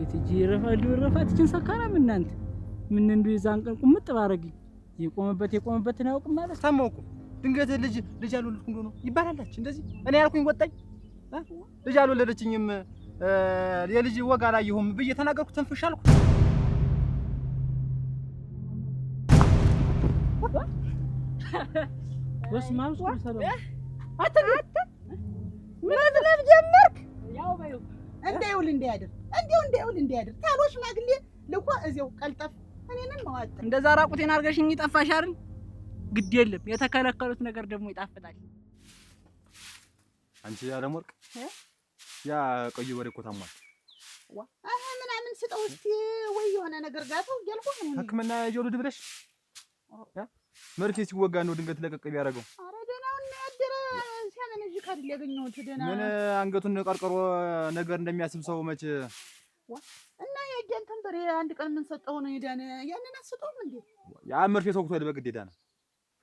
የትጂ ረፋትችን ሰካራም እናንተ ምን እንደው ይዛን ቀን ቁምጥ ባረግ የቆመበትን አያውቅም ማለት ታማውቁ ድንገት ልጅ አልወለድኩም ነው ይባላልች እንደዚህ እኔ ያልኩኝ ወጣኝ ልጅ አልወለደችኝም የልጅ ወግ አላየሁም ብዬ ተናገርኩ ተንፍሽ አልኩ በስማም ሰላም አተ መዝለብ ጀመርክ ያው ባዩ እንደውል እንዲያድር ታሎ ሽማግሌ ልኳ እዚያው ቀልጠፍ እኔንም ማዋጥ እንደዛ ራቁቴን አርገሽኝ ይጠፋሽ አይደል ግድ የለም የተከለከሉት ነገር ደግሞ ይጣፍጣል አንቺ ያለም ወርቅ ያ ቆይ ወሬ እኮ ታሟል ምናምን ስጠው እስቲ ወይ የሆነ ነገር ጋተው እያልኩ ነው ህክምና ይወልድ ብለሽ መርፌ ሲወጋ ነው ድንገት ለቀቅ ቢያደርገው ኧረ ደህናውን ያደረ ሲያመነጅ ካል ያገኘሁት ደህና ምን አንገቱን ቀርቀሮ ነገር እንደሚያስብ ሰው መች እና ያንተን በሬ አንድ ቀን ምን ሰጠው ነው ይዳነ ያንን አስጠው እንዴ ያ መርፌ ተወቅቷል በግድ ሄዳና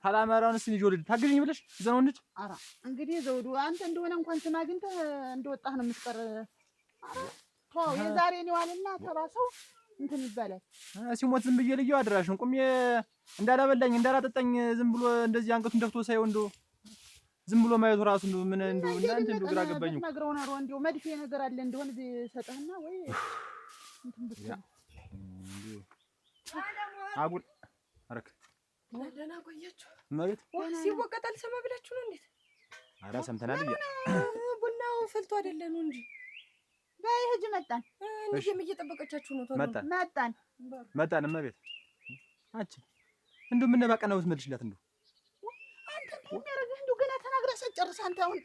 ታላማራውን እስቲ ይወልድ ታግዥኝ ብለሽ ዘነው እንጂ ኧረ እንግዲህ ዘውዱ አንተ እንደሆነ እንኳን ስማግንተ እንደወጣህ ነው የምትቀር ኧረ ተው የዛሬን ይዋልና ተባሰው እንትን ይባላል ሲሞት ዝም ብዬ ልየው አድራሽን ቁሜ እንዳላበላኝ እንዳላጠጣኝ ዝም ብሎ እንደዚህ አንገቱን ደፍቶ ሳይው እንደው ዝም ብሎ ማየቱ ራሱ እንደው ምን እንደው እናንተ እንደው ግራ ገባኝ እኮ ነግረው ነው እንደው መድፌ ነገር አለ እንደሆነ ሰጠህና ወይ እንትን ብትል አጉል አረክ ደህና ቆያችሁ ማለት ሲወቀጣል ሰማ ብላችሁ ነው እንዴት ኧረ ሰምተናል ቡናው ፈልቶ አይደለ ነው እንጂ በይ ሂጂ መጣን እንዴም እየጠበቀቻችሁ ነው ቶሎ መጣን እመቤት አንቺ እንደው ምን ባቀናውስ መልሽላት እንደው አንተ የሚያረግህ እንደው ገና ተናግረህ ሰጨርስ አንተ አሁን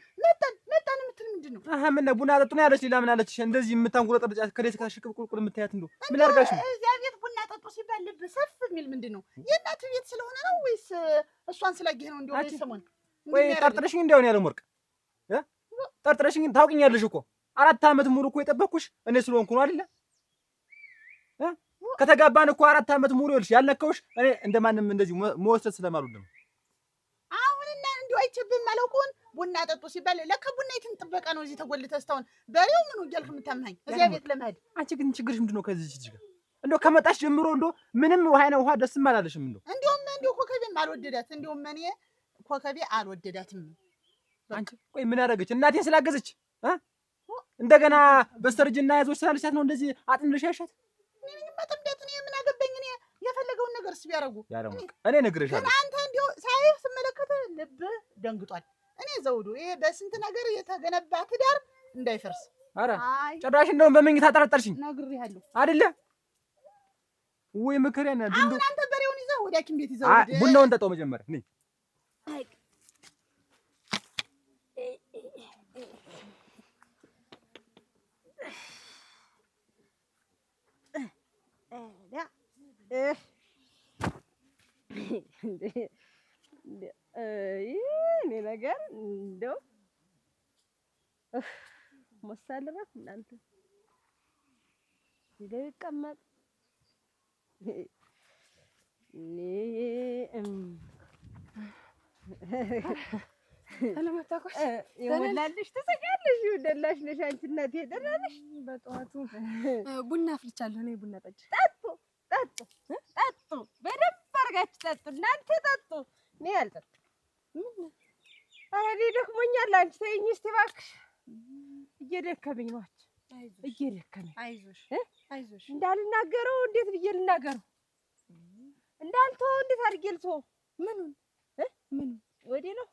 መጣን የምትል ምንድን ነው ምን ቡና ጠጡ ነው ያለች ሌላ ምን አለች እንደዚህ የምታንጉረጠርጫት ከዴት ከሽቅብቁልቁል የምታያት እንደው ምን አድርጋሽ ነው እዚያ ቤት ቡና ጠጡ ሲባል ልብ ሰፍ የሚል ምንድን ነው የእናትህ ቤት ስለሆነ ነው ወይስ እሷን ስላየህ ነው እንደው ሰሞን ወይ ጠርጥረሽኝ እንደው ያለው ወርቅ ጠርጥረሽኝ ታውቂኛለሽ እኮ 4 ዓመት ሙሉ እኮ የጠበቅኩሽ እኔ ስለሆንኩ ነው አይደለ ከተጋባን እኮ 4 ዓመት ሙሉ ይልሽ ያልነካውሽ እኔ እንደማንም እንደዚህ መወሰድ ስለማልወድ ነው አሁንና እንደው አይችብም ማለቁን ቡና ጠጡ ሲባል ለካ ቡና የትን ጥበቃ ነው እዚህ ተጎልተህ እስካሁን በሬው ምን ወያልክ የምታምናኝ እዚያ ቤት ለመሄድ አንቺ ግን ችግርሽ ምንድነው ከዚህ ልጅ ጋር እንደው ከመጣሽ ጀምሮ እንደው ምንም ውሃ ደስም አላለሽም እንደው ኮከቤም አልወደዳት እንደውም እኔ ኮከቤ አልወደዳትም አንቺ ቆይ ምን ያደረገች እናቴን ስላገዘች እንደገና በስተርጅና ያዞች ስላልሻት ነው እንደዚህ አጥንልሽ ያሻት እኔ መጥምደት ነው ምን አገባኝ እኔ የፈለገውን ነገር ሲያረጉ እኔ ነግሬሻለሁ አንተ እንደው ሳይህ ስመለከተ ልብ ደንግጧል እኔ ዘውዱ ይሄ በስንት ነገር የተገነባ ትዳር እንዳይፈርስ አረ ጭራሽ እንደው በመኝታ ጠረጠርሽኝ ነግሬሃለሁ አይደለ ወይ ምክሬን አሁን አንተ በሬውን ይዘህ ወደ ሐኪም ቤት ይዘው ቡናውን ጠጣው መጀመሪያ ነኝ እኔ ነገር እንደው ሞሳልራት እናንተ እንደው ይቀመጥ አለመታቆሽ የሞላልሽ ትሰቂያለሽ ይደላሽ ነሽ አንቺ እናቴ ደህና ነሽ በጠዋቱ ቡና አፍልቻለሁ እኔ ቡና ጠጡ በደንብ አድርጋችሁ ጠጡ እናንተ ጠጡ እኔ አልጠጣም ኧረ እኔ ደክሞኛል አንቺ ተይኝ እስኪ እባክሽ እየደከመኝ ነው እየደከመኝ አይዞሽ እንዳልናገረው እንዴት ብዬ ልናገረው እንዳልተወው እንዴት አድርጌ ልተወው ምኑን ወዲህ ነው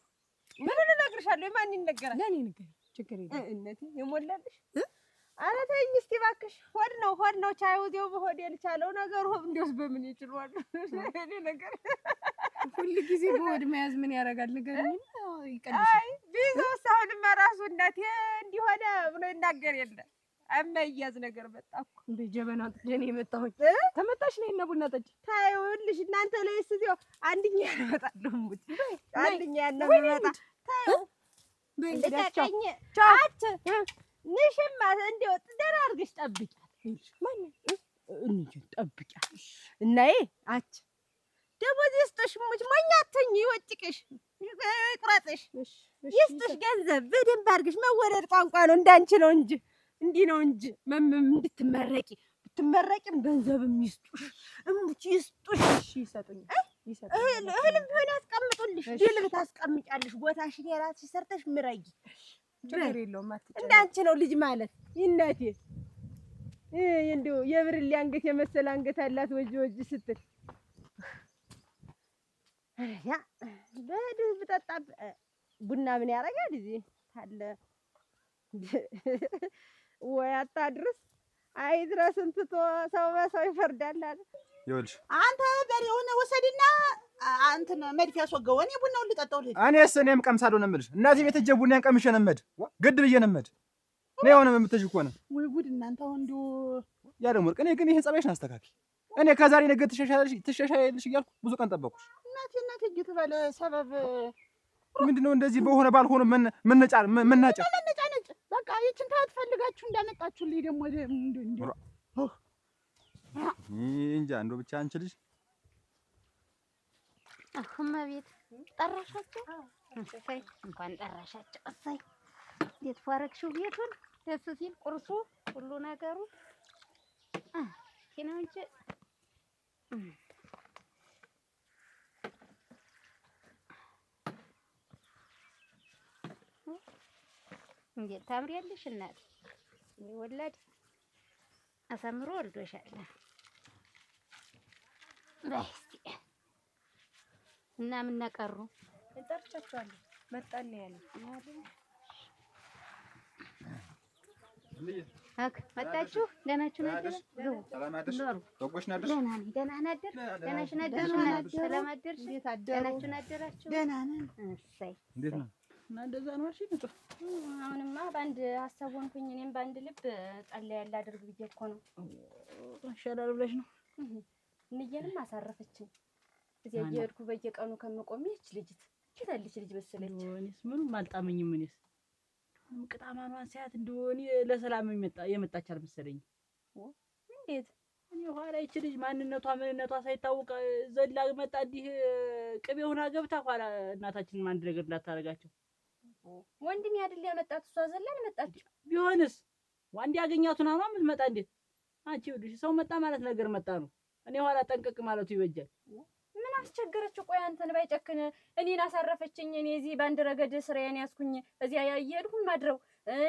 ምኑን እነግርሻለሁ የማን ይነገራል ለእኔ ንገሪኝ ችግር የለም እነቴ የሞላልሽ ኧረ ተይኝ እስኪ እባክሽ ሆድ ነው ቻዩ እዚያው በሆዴ ልቻለው ነገሩ እንዲያውስ በምን ይችላል እኔ ነገር ሁሉ ጊዜ በሆድ መያዝ ምን ያደርጋል ንገሪኝ አይ ቢዞስ አሁንማ እራሱ እናቴ እንዲሆነ ብሎ ይናገር የለ አመያዝ ነገር መጣ እኮ በጀበና ጥጀኔ የመጣሁኝ ተመጣሽ ነኝ እና ቡና ጠጪ ታዩልሽ እናንተ ለይስ እዚያው አንድኛ ያመጣለሁ ሙት አንድኛ ያነመጣ ታዩ በእንግዳቸው ቻት ንሽማ እንደው ደህና አድርገሽ ጠብቂያት ማን እንጂ ጠብቂያት እናዬ አች ደሞዝ ይስጥሽ ሙች ማኛተኝ ይወጭቅሽ ይቁረጥሽ ይስጥሽ ገንዘብ በደንብ አድርገሽ መወደድ ቋንቋ ነው እንዳንቺ ነው እንጂ እንዲህ ነው እንጂ እንድትመረቂ ብትመረቂም ገንዘብም ይስጡሽ እሙች ይስጡሽ። እሺ ይሰጡኛል። እህልም ቢሆን ያስቀምጡልሽ። ድል ብታስቀምጫለሽ ቦታሽን የራስሽ ሰርተሽ ምረጊ። ችግር የለውም። እንዳንቺ ነው ልጅ ማለት ይናቴ። እንደው የብርሌ አንገት የመሰለ አንገት አላት ወጅ ወጅ ስትል ያ በድብ ብጠጣ ቡና ምን ያደርጋል እዚህ ታለ ወይ አታድርስ አይድረስን ትቶ ሰው በሰው ይፈርዳል አለ። ይኸውልሽ አንተ በሬውን ወሰድና አንተን መድፍ ያስወገው። እኔ ቡናውን ልጠጣው ልሂድ። እኔም ቀምሳለሁ ነው የምልሽ። እናቴ ቤት ሂጅ ቡናን ቀምሼ ነው የምሄድ። ግድ ብዬ ነው የምሄድ። ነው የሆነ የምትሽ እኮ ነው። ወይ ጉድ እናንተ ወንዱ ያ ደግሞ እኔ ግን ይሄን ጸባይሽን አስተካኪ። እኔ ከዛሬ ነገ ትሸሻለሽ እያልኩ ብዙ ቀን ጠበቅኩሽ። እናቴ እጅት ባለ ሰበብ ምንድነው እንደዚህ በሆነ ባልሆነ መናጫ በቃ ይችን ታያት ፈልጋችሁ እንዳመጣችሁልኝ ደግሞ እንጃ እንደው ብቻ አንቺ ልጅ እመቤት ጠራሻቸው? እሰይ እንኳን ጠራሻቸው። እሰይ እንዴት ፏረግሽው ቤቱን ደስ ሲል ቁርሱ ሁሉ ነገሩ ነው እንጂ እንዴት ታምሪያለሽ እናት። ወላድ አሳምሮ ወልዶሻል። በስቲ እና ምን ነቀሩ እንጠርቻቸዋለሁ። መጣን ያለው አክ መጣችሁ። ደህናችሁ ናችሁ? ሰላም አደርሽ? በጎሽ ናደርሽ? ደህና ናደር። ደህናሽ ናደርሽ? ሰላም አደርሽ? ደህናችሁ ናደራችሁ? ደህና ነን። እሰይ እንዴት ነው? እና እንደዛ ነው። እሺ ንጹ አሁንማ በአንድ ሀሳብ ሆንኩኝ። እኔም በአንድ ልብ ጸለያ ያላደርግ ብዬ እኮ ነው። ይሻላል ብለሽ ነው? እንየንም አሳረፈችኝ። እዚያ እየሄድኩ በየቀኑ ከምቆም ይህች ልጅት ኪታለች ልጅ መሰለች። እኔስ ምንም አልጣመኝም። እኔስ ቅጣማኗን ሳያት እንደው እኔ ለሰላም የመጣች አልመሰለኝም። እንዴት? እኔ ኋላ ይች ልጅ ምንነቷ ሳይታወቅ ዘላ መጣ። እንዲህ ቅቤ ሆና ገብታ ኋላ እናታችንን አንድ ነገር ላታረጋቸው። ወንድሜ አይደል ያመጣት? እሷ ዘላን መጣች። ቢሆንስ ዋንዲ ያገኛቱን አማ የምትመጣ እንዴት? አንቺ ይኸውልሽ ሰው መጣ ማለት ነገር መጣ ነው። እኔ ኋላ ጠንቀቅ ማለቱ ይበጃል። ምን አስቸገረችው? ቆይ አንተን ባይጨክን እኔን አሳረፈችኝ። እኔ እዚህ በአንድ ረገድ ስራዬን ያስኩኝ እዚያ እየሄድኩ ማድረው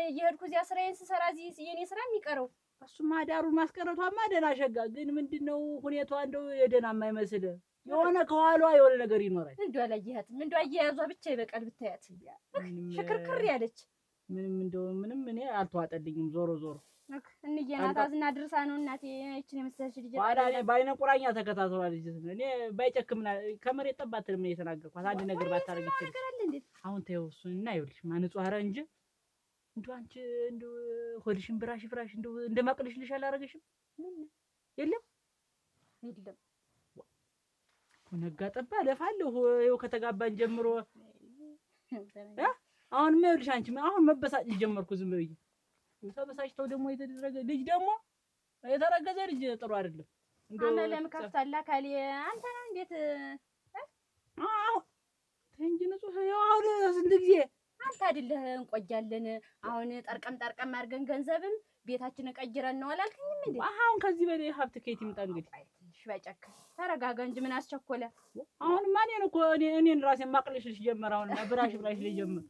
እየሄድኩ እዚያ ስራዬን ስሰራ እዚህ የኔ ስራ የሚቀረው እሱማ ዳሩን ማስቀረቷማ ደህና ሸጋ። ግን ምንድነው ሁኔታዋ እንደው የደህና የማይመስል የሆነ ከኋሏ የሆነ ነገር ይኖራል። እንደው አላየሃትም? እንደው አያያዟ ብቻ ይበቃል ብታያት። ሽክርክር ያለች ምንም እኔ አልተዋጠልኝም። ዞሮ እንየናታዝና ድርሳ ነው እናቴ እቺን የመሰለሽ ልጅ ባዳ እኔ ባይነ ቁራኛ ተከታተሏለች። እኔ ባይጨክም ከመሬት ጠባትልም ነው የተናገርኳት። አንድ ነገር ባታረግ ይችላል። አሁን ተይው እሱን እና ይኸውልሽ ማንጹ አረ እንጂ እንደው አንቺ እንደው ሆድሽን ብራሽ እንደው እንደማቅልሽልሽ አላረገሽም? የለም ነጋ ጠባ ለፋለሁ ይኸው ከተጋባን ጀምሮ አሁን ይኸውልሽ አንቺ አሁን መበሳጭ ጀመርኩ ዝም ብዬ ተበሳጭተው ደግሞ የተደረገ ልጅ ደግሞ የተረገዘ ልጅ ጥሩ አይደለም። አመለም ከፍታላ ካሊ አንተ ነው እንዴት እንጂ ንጹህ ያው አሁን ስንት ጊዜ አንተ አይደለህ እንቆያለን። አሁን ጠርቀም አድርገን ገንዘብም ቤታችንን ቀይረን ነው አላልከኝም እንዴ? አሁን ከዚህ በላይ ሀብት ከየት ይምጣ? እንግዲህ ትንሽ በጨክ ተረጋጋ እንጂ ምን አስቸኮለ? አሁን ማን እኮ እኔን ራሴን ማቅለሽልሽ ጀመር። አሁን ብራሽ ልጀምር።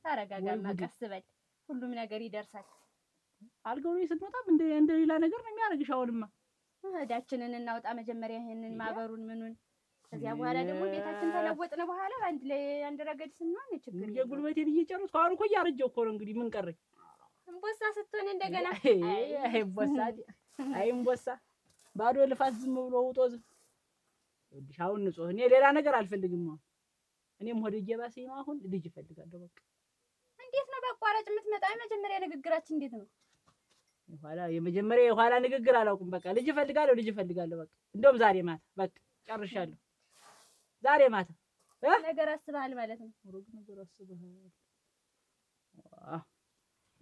ተረጋጋና ቀስ በል ሁሉም ነገር ይደርሳል። አልገው ነው ስትመጣም እንደ ሌላ ነገር ነው የሚያደርግሽ። አሁንማ እዳችንን እናውጣ መጀመሪያ ይሄንን ማበሩን ምኑን ከዚያ በኋላ ደግሞ ቤታችን ተለወጥነ በኋላ አንድ ላይ አንድ ረገድ ስንሆን ችግር የጉልበቴን እየጨረስኩ አሁን እኮ እያረጀሁ እኮ ነው። እንግዲህ ምን ቀረኝ? እምቦሳ ስትሆን እንደገና እምቦሳ ባዶ ልፋት ዝም ብሎ ውጦ ዝም እዲህ አሁን ንጹህ እኔ ሌላ ነገር አልፈልግም። እኔም ሆዴ እየባሰኝ ነው። አሁን ልጅ እፈልጋለሁ። በቃ እንዴት ነው በአቋራጭ የምትመጣው? የመጀመሪያ ንግግራችን እንዴት ነው? የኋላ ንግግር አላውቅም። በቃ ልጅ እፈልጋለሁ። በቃ እንደውም ዛሬ ማታ በቃ ጨርሻለሁ። ዛሬ ማታ ነገር አስበሃል ማለት ነው? ነገር አስበሃል።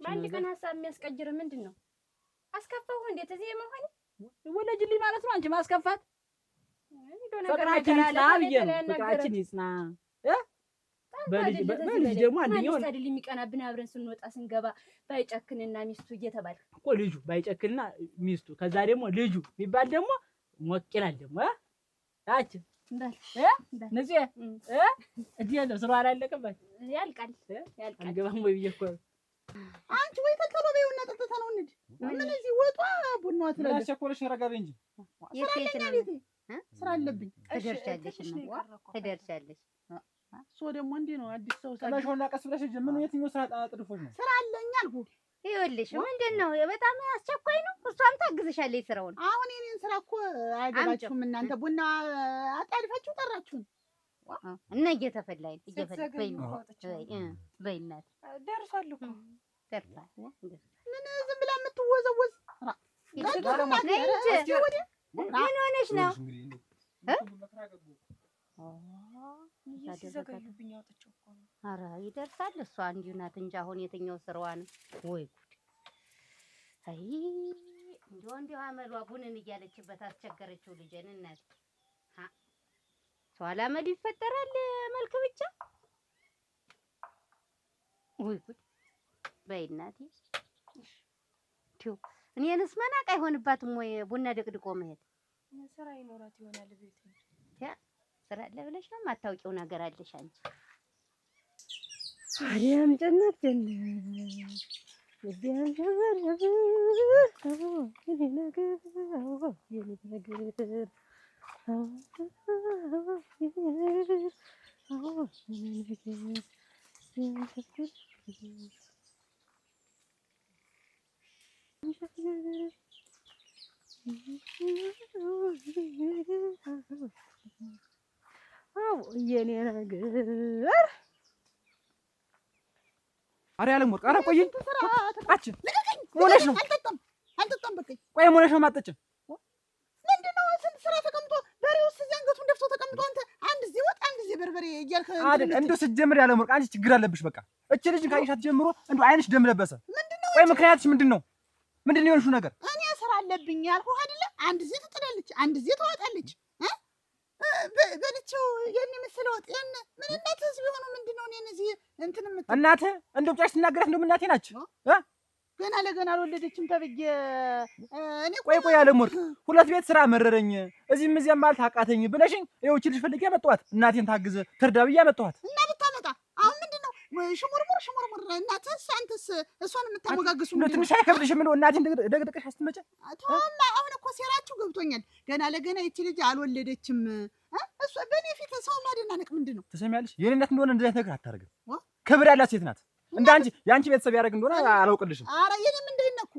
በአንድ ቀን ሀሳብ የሚያስቀይር ምንድን ነው? አስከፋሁ እንዴት እዚህ መሆን ወለጅልኝ ማለት ነው? አንቺ ማስከፋት ፍቅራችን ይጽና ብዬ ነው። ፍቅራችን ይጽና በልጅ ደግሞ አንደኛው አይደል የሚቀናብን አብረን ስንወጣ ስንገባ ባይጨክንና ሚስቱ እየተባለ እኮ ልጁ ባይጨክንና ሚስቱ ከዛ ደግሞ ልጁ የሚባል ደግሞ ሞቅ ይላል ደግሞ አች ነፂ እንዴ ነው ስራ አላለቀባት ያልቃል አንገባም ወይ ብዬሽ እኮ አንቺ ወይ ተከሎ በይውና ጠጥታ ነው እንዴ ምን እዚህ ወጧ ቡናዋ ትላለች አስቸኮለሽ ረጋ በይ እንጂ ስራ አለብኝ ትደርሻለሽ ሶ ደግሞ እንዴ ነው አዲስ ሰው ሰላሽውና ቀስ ብለሽ ምን የትኛው ስራ ጥድፎሽ ነው ስራ አለኝ አልኩ ይኸውልሽ ምንድነው በጣም አስቸኳይ ነው እሷም ታግዝሻለች ስራውን አሁን የኔን ስራ እኮ አይገባችሁም እናንተ ቡና አጣድፋችሁ ጠራችሁን እና እየተፈላኝ በይናት ደርሷል እኮ ደርሷል ምን ዝም ብላ የምትወዘወዝ ምን ሆነሽ ነው ኧረ ይደርሳል እሷ እንዲሁ ናት እንጂ አሁን የትኛው ስራዋ ነው ወይ ጉድ አይ እንዲሁ አመሏ ቡንን እያለችበት አስቸገረችው ልጄን እናት ሰው አላመል ይፈጠራል መልክ ብቻ ወይ ጉድ በይ እናቴ እኔንስ መናቅ አይሆንባትም ወይ ቡና ደቅድቆ መሄድ ስራ ይኖራት ይሆናል ቤት ያ ስራ አለ ብለሽ ነው የማታውቂው ነገር አለሽ አንቺ አዲያም ጀነት እዚያን ጀበር የኔ ነገር የኔ ነገር አረ ያለም ወርቅ አረ ቆይ አጭ ሞነሽ ነው አልጠጣም በቃ ቆይ ሞነሽ ነው ማጠጭም ምንድነው ስንት ስራ ተቀምጦ በሬውስ አንገቱን ደፍቶ ተቀምጦ አንተ አንድ ዚህ ወጥ አንድ ዚህ በርበሬ እያልከ አይደል እንደው ስትጀምር ያለም ወርቅ አንቺ ችግር አለብሽ በቃ እቺ ልጅን ካይሻት ጀምሮ እንደው አይንሽ ደም ለበሰ ምንድነው ቆይ ምክንያትሽ ምንድነው የሆንሽው ነገር እኔ ስራ አለብኝ ያልኩህ አይደለ አንድ ዚህ ትጥላለች አንድ ዚህ ትወጣለች በልቼው የኔ መስለ ወጥ የኔ ምን እናትህ ቢሆኑ ምንድነው እኔን እዚህ እንትን እናትህ እንደው ጫሽ ትናገራት እንደው እናቴ ናች ገና ለገና አልወለደችም ተብዬ እኔ ቆይ ያለም ወርቅ ሁለት ቤት ስራ መረረኝ እዚህም እዚያም ማለት አቃተኝ ብለሽኝ ይኸው እቺ ልጅ ፈልጌ መጣኋት እናቴን ታግዝ ትርዳ ብዬ መጣኋት እና ብታመጣ አሁን ምንድነው ሽሙርሙር እናትስ አንተስ እሷን የምታሞጋግሱ ነው ትንሽ አይከብድሽም እንደው እናቴን ደግደቅሽ አስትመጪ ተውማ አሁን እኮ ሴራችሁ ገብቶኛል ገና ለገና እቺ ልጅ አልወለደችም እሷ በኔ ፊት ሰው ማደናነቅ ምንድነው ትሰሚያለሽ የኔ እናት እንደሆነ እንደዚህ ነገር አታረግም ክብር ያላት ሴት ናት እንዳንቺ ያንቺ ቤተሰብ ያደርግ እንደሆነ አላውቅልሽም ኧረ የኔም እንዳይነኩ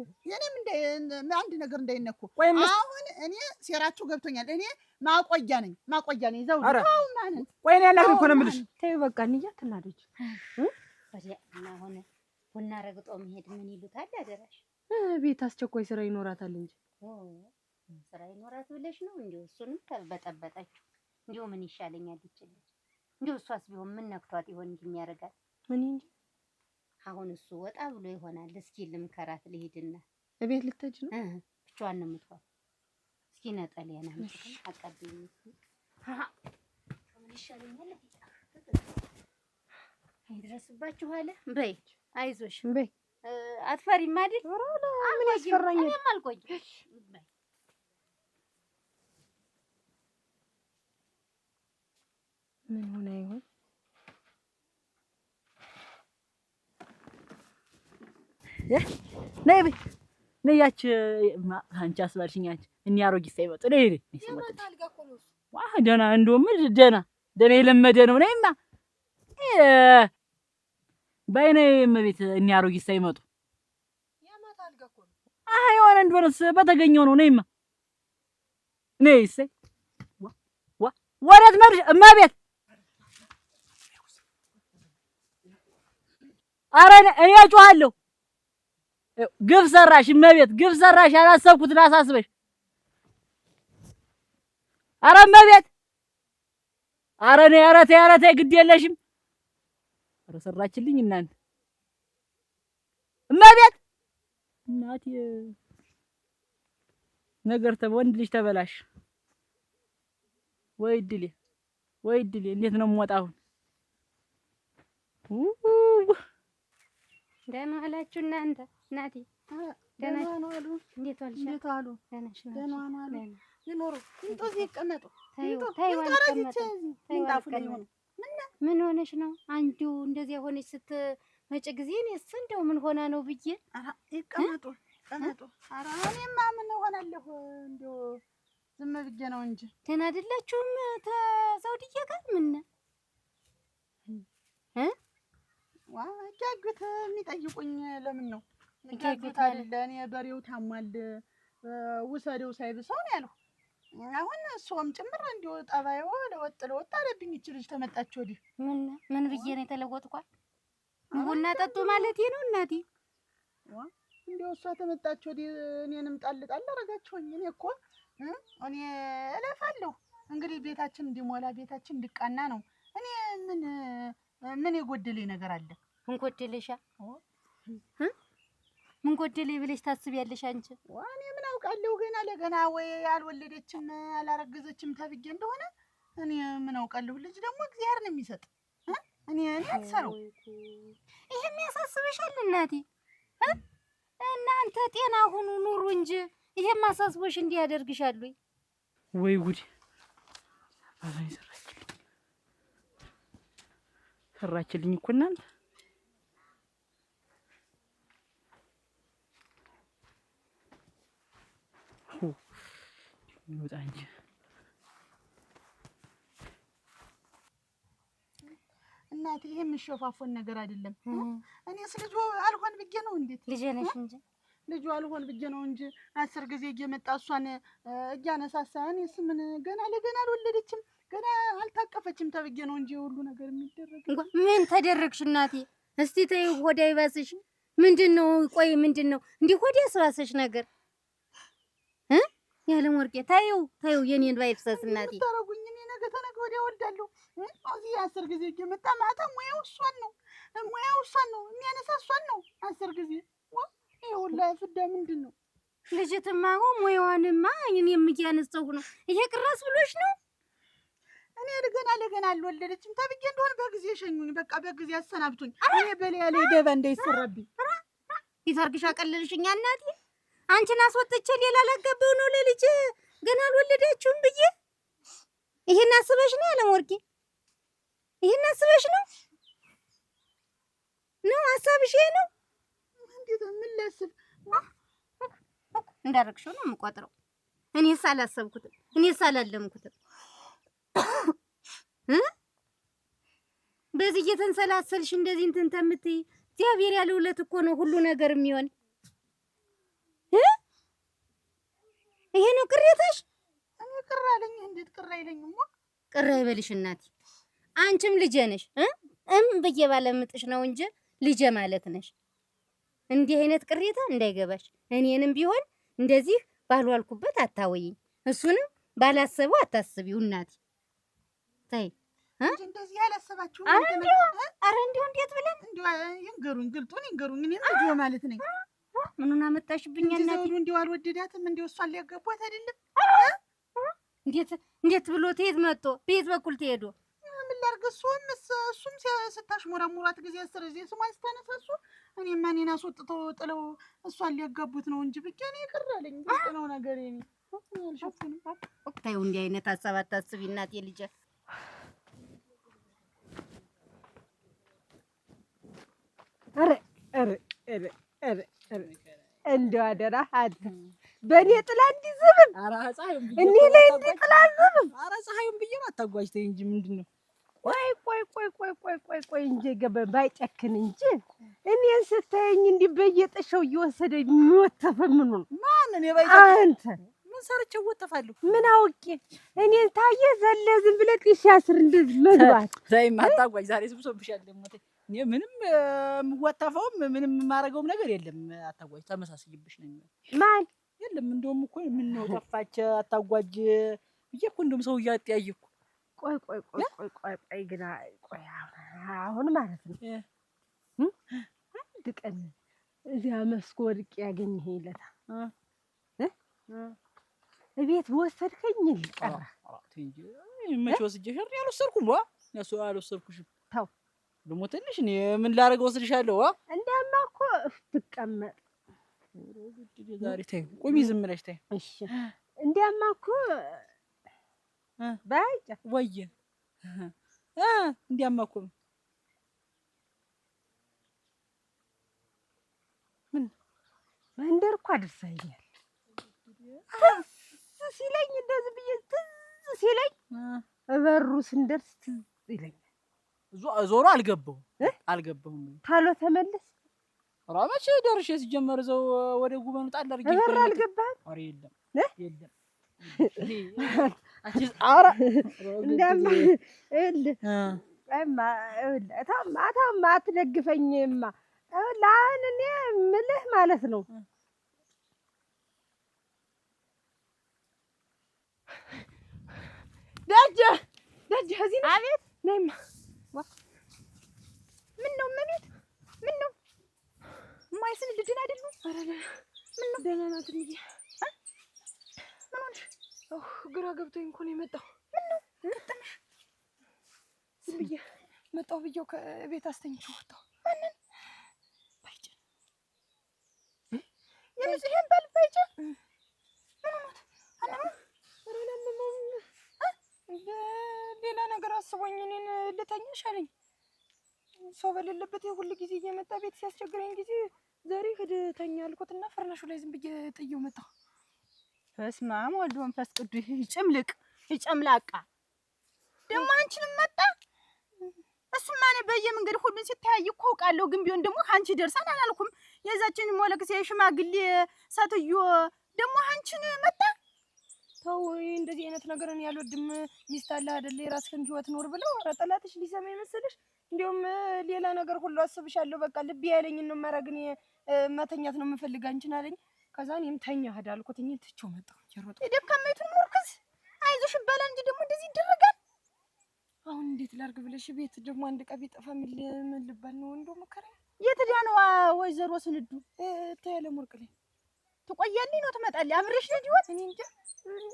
አንድ ነገር እንዳይነኩ አሁን እኔ ሴራችሁ ገብቶኛል እኔ ማቆያ ነኝ ዘው ታው ማንን ቆይ እኔ ያላክ እኮ ነው የምልሽ ተይው በቃ እንያ ትናደጅ እና አሁን ቡና ረግጦ መሄድ ምን ይሉታል አደራሽ ቤት አስቸኳይ ስራ ይኖራታል እንጂ ስራ ይኖራት ብለሽ ነው እንዴ እሱንም ተበጠበጠችው እንዴ ምን ይሻለኛል ይችላል እንዴ እሷስ ቢሆን ምን ነክቷት ይሆን እንደሚያረጋት ምን እንጂ አሁን እሱ ወጣ ብሎ ይሆናል እስኪ ልምከራት ልሂድና እቤት ልትሄጂ ነው ብቻዋን ነው የምትሆን እስኪ ነጠለና አቀብኝ ምን ይሻለኛል አይድረስባችሁ አለ በይ አይዞሽ በይ አትፈሪም አይደል ምን ያስፈራኛል እኔም አልቆይ በይ ምን ሆነ ይሆን ነይ በይ ነይ ያች አንቺ አስባልሽኛች እኛ አሮጊት ሳይመጡ ነይ ዋህ ደህና እንደውም ደህና የለመደ ነው ነይማ ባይኔ መቤት እኛ አሮጊት ሳይመጡ ያማታ አልጋ እኮ ነው የሆነ እንደሆነስ በተገኘው ነው ነይማ ነይ እሰይ ወረት መርሽ እማቤት ኧረ እኔ እጮሃለሁ ግፍ ሰራሽ እመቤት ግፍ ሰራሽ ያላሰብኩትን አሳስበሽ ኧረ እመቤት ኧረ ነይ ኧረ ተይ ግድ የለሽም ኧረ ሰራችልኝ እናንተ እመቤት እናቴ ነገር ወንድ ልጅ ተበላሽ ወይ ድሌ እንዴት ነው የምወጣው ደህና ዋላችሁ እናንተ እናቴ? ደህና ነው አሉ። እንዴት ዋልሽ? እንዴት ዋሉ? ደህና ነው አሉ። ይኖሩ እንጦዝ ይቀመጡ። ምን ሆነሽ ነው አንቺው እንደዚያ ሆነሽ ስትመጪ ጊዜ? እኔስ እንደው ምን ሆና ነው ብዬ። ይቀመጡ ይቀመጡ። ኧረ እኔማ ምን ሆናለሁ እንደው ዝም ብዬ ነው እንጂ። ደህና አይደላችሁም ተዘውድዬ ጋር? ምን እጃጁት የሚጠይቁኝ ለምን ነው? እጃጁት አይደለ እኔ በሬው ታሟል ውሰደው ሳይብሰው ነው ያለው። አሁን እሷም ጭምር እንዲሁ ጠባይዋ ለወጥ አለብኝ። ይቺ ልጅ ተመጣች ወዲህ ምን ብዬ ነው የተለወጥኳል? ቡና ጠጡ ማለቴ ነው እናቴ። እንዲሁ እሷ ተመጣች ወዲህ እኔንም ጣል አደረጋችሁኝ። እኔ እኮ እኔ እለፋለሁ እንግዲህ ቤታችን እንዲሞላ ቤታችን እንዲቃና ነው። እኔ ምን የጎደለኝ ነገር አለ? ምን ጎደለሻ? ምን ጎደለኝ ብለሽ ታስቢያለሽ አንቺ? እኔ ምን አውቃለሁ? ገና ለገና ወይ አልወለደችም አላረገዘችም ተብዬ እንደሆነ እኔ ምን አውቃለሁ? ልጅ ደግሞ እግዚአብሔር ነው የሚሰጥ። እኔ አልሰራው። ይሄም ያሳስበሻል እናቴ? እናንተ ጤና ሁኑ ኑሩ እንጂ ይሄም አሳስቦሽ እንዲህ ያደርግሻል ወይ ጉድ! ሰራችልኝ እኮ እናንተ። ይወጣ እንጂ እናቴ ይሄ የሚሸፋፈን ነገር አይደለም። እኔስ ልጁ አልሆን ብዬ ነው። እንዴት ልጅ ነሽ እንጂ ልጁ አልሆን ብዬ ነው እንጂ 10 ጊዜ እየመጣ እሷን እያነሳሳ እኔስ ምን ገና ለገና አልወለደችም ገና አልታቀፈችም ተብዬ ነው እንጂ ሁሉ ነገር የሚደረግ። ምን ተደረግሽ እናቴ? እስቲ ተይው፣ ሆዳ ይባስሽ። ምንድነው? ቆይ ምንድነው እንዲህ ሆዳ ያስባሰሽ ነገር? ያለም ወርቄ ተይው የኔን ባይፍሰስ እናቴ። ታረጉኝ። እኔ ነገ ተነገ ወዲያ እወልዳለሁ። እዚህ 10 ጊዜ እየመጣ ማታ ሙያው እሷን ነው የሚያነሳ እሷን ነው 10 ጊዜ። ይሄ ሁላ ፍዳ ምንድን ነው? ልጅትማ ሙያዋንማ እኔም እያነሳሁ ነው። ይሄ ቅራስ ብሎሽ ነው? እኔ ለገና አልወለደችም ተብዬ እንደሆነ በጊዜ ሸኙኝ። በቃ በጊዜ አሰናብቱኝ። እኔ በሌላ ላይ ደባ እንዳይሰራብኝ ይታርግሽ። አቀለልሽኛ እናቴ። አንቺን አስወጥቼ ሌላ ላጋባው ነው ለልጅ ገና አልወለደችውም ብዬ። ይሄን አስበሽ ነው ያለም ወርቄ? ይሄን አስበሽ ነው ሀሳብሽ ይሄ ነው? እንዴት ምን ላስብ? እንዳረግሽው ነው የምቆጥረው። እኔስ አላሰብኩትም፣ እኔስ አላለምኩትም። በዚህ እየተንሰላሰልሽ እንደዚህ እንትን ተምትይ እግዚአብሔር ያለው ዕለት እኮ ነው ሁሉ ነገር የሚሆን። ይሄ ነው ቅሬታሽ? እኔ ቅር አለኝ። እንዴት ቅር አይለኝም? ቅር አይበልሽ እናቴ። አንቺም ልጄ ነሽ። ብዬ ባለምጥሽ ነው እንጂ ልጄ ማለት ነሽ። እንዲህ አይነት ቅሬታ እንዳይገባሽ። እኔንም ቢሆን እንደዚህ ባልዋልኩበት አታወይኝ፣ እሱንም ባላሰበው አታስቢው እናቴ። ተይ እንደዚህ ያላሰባችሁ ኧረ እንዲሁ እንዴት ብለን ይንገሩኝ፣ ግልጡን ይንገሩኝ። እኔ ልጅ ማለት ነኝ። ምኑን አመጣሽብኝ እናቴ? እንዲሁ አልወደዳትም። እንዲሁ እሷን ሊያገቧት አይደለም። እንዴት ብሎ ትሄድ መጥቶ በየት በኩል ትሄዱ? ምን ላድርግ? እሱም ስታሽሞረሙራት ጊዜ 10 ጊዜ ስሟን ስታነሳሱ እኔማ እኔን አስወጥተው ጥለው እሷን ሊያጋቡት ነው እንጂ ብቻ እኔ ቅር አለኝ። ግልጥ ነው ነገር እኔ አልሸፍንም። ተይው፣ እንዲህ አይነት ሀሳብ አታስቢ እናቴ ልጄ። እንደው አደራህ አንተ በእኔ ጥላ እንዲዝብም እኔ ላይ እንዲጥላ ዝብም። ኧረ ፀሐዩን ብዬሽ ነው አታጓዥ። ተይ እንጂ ምንድን ነው? ቆይ እንጂ ገበን ባይጨክን እንጂ እኔን ስታየኝ እንዲህ በየጥሻው እየወሰደ የሚወተፈ ምኑ ነው? ማንን አንተ? ምን ሰርቼ እወተፋለሁ? ምን አውቄ እኔን ታየህ ዘለ ዝም ብለህ ሲያስር እንደዚህ መግባት። ተይማ አታጓዥ። ዛሬ ስብሶብሻል ደግሞ። ተይ እኔ ምንም የምወተፈውም ምንም የማደርገውም ነገር የለም። አታጓዥ። ተመሳስይብሽ ነው የሚሆን። ማን የለም እንደውም እኮ ምን ነው ጠፋች አታጓዥ ብዬሽ እኮ እንደውም ሰው እያጠያየኩ። ቆይ ግን አሁን ማለት ነው አንድ ቀን እዚያ መስኮ ወድቄ ያገኘኸኝ ዕለት እቤት ወሰድከኝ ልቀራ እንጂ መቼ ወስጄሽ? ያልወሰድኩም ያሱ አልወሰድኩሽም። ተው ደግሞ ትንሽ እኔ ምን ላደርግ ወስድሻለሁ? እንደማ እኮ ትቀመጥ ዛሬ ተይው፣ ቁሚ ዝም ብለሽ ተይው። እሺ እንደማ እኮ ባይጫ ወየ እንዲያማ እኮ ምን መንደር እኮ አድርሰኛል። ትዝ ሲለኝ እንደዚህ ብዬ ትዝ ሲለኝ በሩ ስንደርስ ትዝ ይለኛል። ዞሮ አልገባሁም። ታሎ ተመለስ። ኧረ መቼ ደርሼ ሲጀመር እዛው ወደ ጉበኑ ጣል አድርጌ በር አልገባህም? ኧረ የለም። ኧረ እንደማ እማ አትደግፈኝማ። አሁን እኔ የምልህ ማለት ነው ደጀ እዚህ ነሽ? አቤት ነይማ። ምነው እመቤት ምነው የማይስል ልጅን አይደሉም? ኧረ ምነው ደህና ናት እንጂ ምን ሆንሽ? ግራ ገብቶኝ እኮ ነው የመጣሁ። ምነው ገጠመሽ? ዝም ብዬ መጣሁ ብዬው ከቤት አስተኝቼው ወጣሁ። ማንን? ባይጨ የምጽሄን በል ባይጨ ምን ሆኖት? ኧረ አላመመውም። ሌላ ነገር አስቦኝ እኔን ልተኛሽ አለኝ። ሰው በሌለበት ሁሉ ጊዜ እየመጣ ቤት ሲያስቸግረኝ ጊዜ ዛሬ ሂድ ተኛ አልኩትና ፈርናሹ ላይ ዝም ብዬ ጥዬው መጣሁ። በስመ አብ ወልድ መንፈስ ቅዱስ። ጭምልቅ ጨምላቃ ደግሞ አንቺንም መጣ። እሱማ እኔ በየመንገድ ሁሉን ሲተያይ እኮ አውቃለሁ፣ ግን ቢሆን ደግሞ አንቺ ደርሳን አላልኩም። የዛችን ሞለክሴ ሽማግሌ ሴትዮ ደግሞ አንቺን መጣ። ተው እንደዚህ አይነት ነገር እኔ አልወድም። ሚስት አለ አይደል የራስህን ህይወት ኖር ብለው ኧረ ጠላትሽ ሊሰማ ይመስልሽ? እንዲያውም ሌላ ነገር ሁሉ አስብሻለሁ። በቃ ልብ ያለኝን ነው ማረግ። እኔ መተኛት ነው የምፈልግ አንቺን አለኝ። ከዛ እኔም ተኛ ሄድ አልኩት። እኔ ትቼው መጣሁ እየሮጥኩ። የደካማይቱን ሞርክስ አይዞሽ ይባላል እንጂ ደግሞ እንደዚህ ይደረጋል? አሁን እንዴት ላድርግ ብለሽ ቤት ደግሞ አንድ ቀን ቢጠፋ ምን ልባል ነው? እንደው መከራዬ። የት ሄዳ ነው ወይዘሮ ስንዱ? ተያለ ሞርቅ ላይ ትቆያለኝ ነው ትመጣለች? አብሬሽ ልጅ ይወት እኔ እንጃ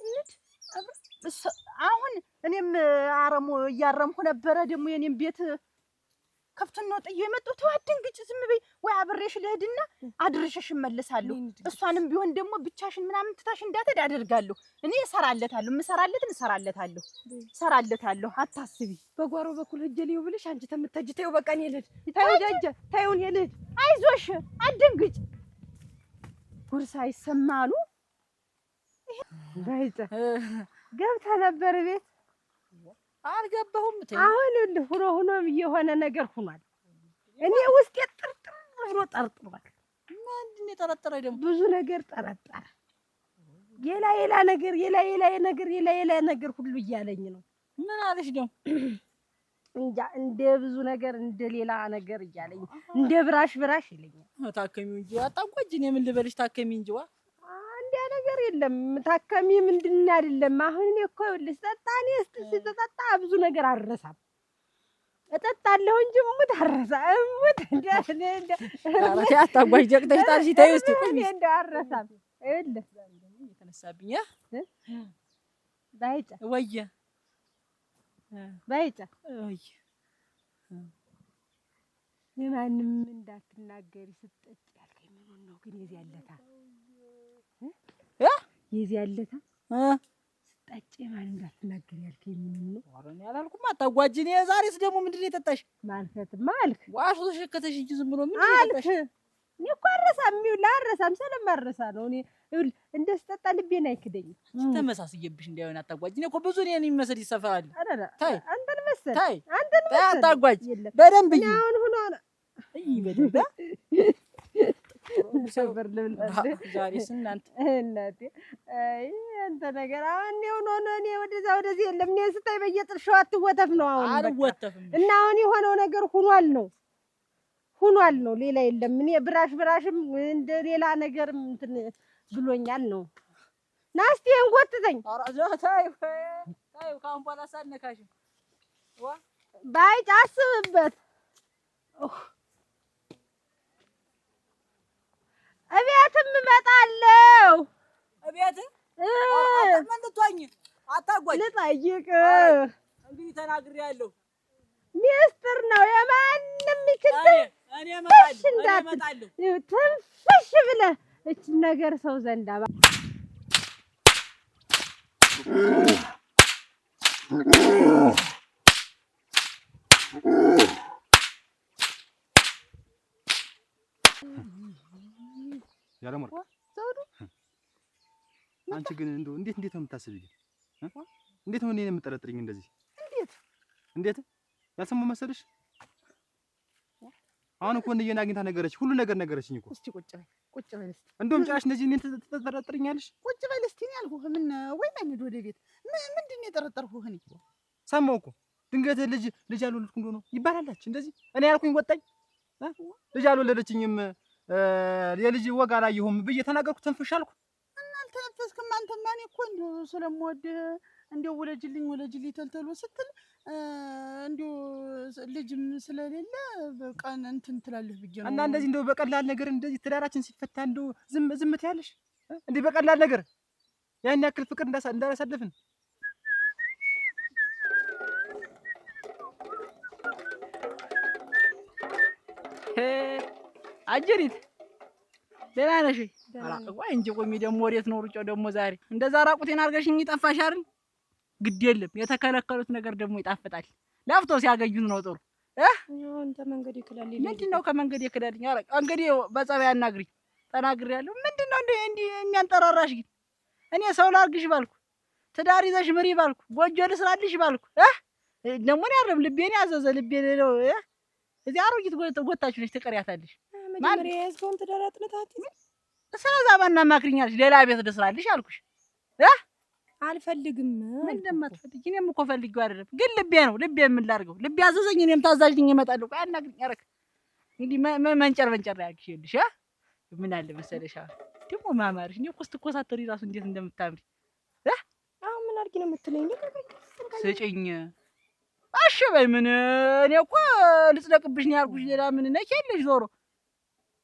ልጅ አሁን እኔም አረሙ እያረምኩ ነበረ። ደግሞ የኔም ቤት ከፍቱን ነው ጥዬ የመጣሁ። ተዋደንግጭ ዝም በይ ወይ አብሬሽ ልሄድና አድርሽሽ እመለሳለሁ። እሷንም ቢሆን ደግሞ ብቻሽን ምናምን ትታሽ እንዳትሄድ አደርጋለሁ። እኔ እሰራለታለሁ፣ እሰራለታለሁ። አታስቢ። በጓሮ በኩል ሂጅ ልየው ብለሽ አንቺ ተምተጅ ተይው። በቃ እኔ ልሂድ። ተይው ጃጃ ተይው፣ እኔ ልሂድ። አይዞሽ አትደንግጭ። ጉርሳ ይሰማሉ። ባይጣ ገብተህ ነበር ቤት? አልገባሁም። አሁን ሆኖ የሆነ ነገር ሆኗል። እኔ ውስጤ ጥርጥር ብሎ ጠርጥሯል። ምንድን ነው የጠረጠረኝ? ደግሞ ብዙ ነገር ጠረጠረ። የላ ነገር ሁሉ እያለኝ ነው። ምን አለሽ ደግሞ? እንጃ እንደ ብዙ ነገር እንደ ሌላ ነገር እያለኝ እንደ ብራሽ ይለኛል። ታከሚው እንጂ አጣንቆጅ። እኔ ምን ልበልሽ? ታከሚ እንጂ ዋ እንደ ነገር የለም። ታከሚ ምንድን አይደለም። አሁን እኔ እኮ ይኸውልሽ ጠጣኔ ስትጠጣ ብዙ ነገር አልረሳም። እጠጣለሁ እንጂ ሙት አልረሳም። ሙት እንደ አራቴ አታጓጅ ጀቅተሽ ታርሺ ተይው እስቲ ቁሚ እንደ አልረሳም። ይኸውልህ የተነሳብኝ ባይጫ ወየ ባይጫ ወይ የማንም እንዳትናገሪ ስትጠጪ ያልከኝ ምን ነው ግን? የዚህ ያለታ ስጠጪ ማን እንዳትናገሪ ያልከኝ ምን ነው? ኧረ እኔ አላልኩም። አታጓጅ። እኔ ዛሬስ ደግሞ ምንድን ነው የጠጣሽ? ማልፈትማ አልክ። ዋሾ ተሸከተሽ እንጂ ዝም ብሎ ምንድን ነው የጠጣሽ? እኔ እኮ አልረሳም ስለማረሳ ነው። እኔ እንደ ስጠጣ ልቤን አይክደኝም። ተመሳስዬብሽ እንዳይሆን አታጓጅ። እኔ እኮ ብዙ እኔን የሚመስል ይሰፈራል። ታይ አንተን መሰል አታጓጅ። በደንብ እይ አሁን ሆኖ እይ በደንብ ሰበር ልብላለህ ዛሬስ እናንተ አንተ ነገር አሁን ነው እኔ ወደዚህ የለም። እኔ ስታይ በየጥርሻው አትወተፍ ነው አሁን አልወተፍም። እና አሁን የሆነው ነገር ሆኗል ነው ሌላ የለም። እኔ ብራሽም እንደ ሌላ ነገርም እንትን ብሎኛል ነው። ና እስቲ እንጎትተኝ። ታዩ ካሁን በኋላ ሳነካሽም ባይጭ አስብበት። እቤትም እመጣለሁ። እቤት ምን ልትሆኝ? አታጓጅ። ልጠይቅ እንግዲህ ተናግሬያለሁ። ሚስጥር ነው የማንም ይችል እኔ እመጣለሁ ትንፍሽ ብለህ እችን ነገር ሰው ዘንዳ ያለሞር ዘውዱ አንቺ ግን እንደው እንዴት ነው የምታስቢኝ? እንዴት ነው እኔን የምጠረጥሪኝ እንደዚህ? እንዴት ያልሰማሁ መሰለሽ? አሁን እኮ እንደየና አግኝታ ነገረች፣ ሁሉ ነገር ነገረችኝ እኮ። እስቲ ቁጭ በል እስቲ። እንደውም ጭራሽ እንደዚህ እኔን ትጠረጥሪኛለሽ? ቁጭ በል እስቲ ነው ያልኩህ። ምን ወይ ማንድ ወደ ቤት ምንድን ነው የጠረጠርኩህ? እኔ ሰማሁ እኮ ድንገት ልጅ አልወለድኩም እንደሆነ ይባላልች እንደዚህ። እኔ ያልኩኝ ወጣኝ። ልጅ አልወለደችኝም የልጅ ወግ አላየሁም ብዬ ተናገርኩ። ትንፍሽ አልኩ እና አልተነፈስክም አንተማ። እኔ እኮ እንደው ስለምወድህ እንደው ወለጅልኝ ተልተሎ ስትል እንደው ልጅም ስለሌለ በቀን እንትን ትላለህ ብዬ ነው። እና እንደዚህ እንደው በቀላል ነገር እንደዚህ ትዳራችን ሲፈታ እንደው ዝም ትያለሽ እንዴ? በቀላል ነገር ያን ያክል ፍቅር እንዳላሳለፍን አጀሪት ደህና ነሽ? ቆይ እንጂ ቆሚ ደግሞ ወዴት ነው ሩጫው ደግሞ ዛሬ? እንደዛ ራቁቴን አድርገሽኝ ጠፋሽ አይደል? ግድ የለም የተከለከሉት ነገር ደግሞ ይጣፍጣል። ላፍቶ ሲያገኙት ነው ጥሩ። አንተ መንገድ ይክላል። ምንድነው ከመንገድ ይክላልኝ? ኧረ እንግዲህ በጸባይ አናግሪኝ። ተናግሬያለሁ። ምንድነው እንደ የሚያንጠራራሽ ግን? እኔ ሰው ላርግሽ ባልኩ፣ ትዳር ይዘሽ ምሪ ባልኩ፣ ጎጆ ልስራልሽ ባልኩ ደግሞ እኔ አይደለም ልቤን ያዘዘ ልቤን ነው እዚህ አሮጊት ጎታችሁ ነሽ ትቀሪያታለሽ። መጀመሪያ የያዝከውን ትዳር አጥንታት ስለዛ ባናማክሪኛለሽ ሌላ ቤት ልስራልሽ አልኩሽ። አልፈልግም። ምን እንደማትፈልጊ እኔም እኮ ፈልጊው አይደለም ግን ልቤ ነው። ልቤ ምን ላድርገው? ልቤ ያዘዘኝ እኔም ታዛዥ ነኝ። እመጣለሁ። ቆይ አናግሪኝ። ኧረ እንግዲህ መንጨር ያልኩሽ ምን አለ መሰለሽ ደግሞ ማማርሽ እኔ እኮ ስትኮሳተሪ እራሱ እንዴት እንደምታምሪ አሁን ምን አድርጊ ነው የምትለኝ? ስጭኝ እሺ በይ። ምን እኔ እኮ ልጽደቅብሽ ነው ያልኩሽ። ሌላ ምን ነካለሽ? ዞሮ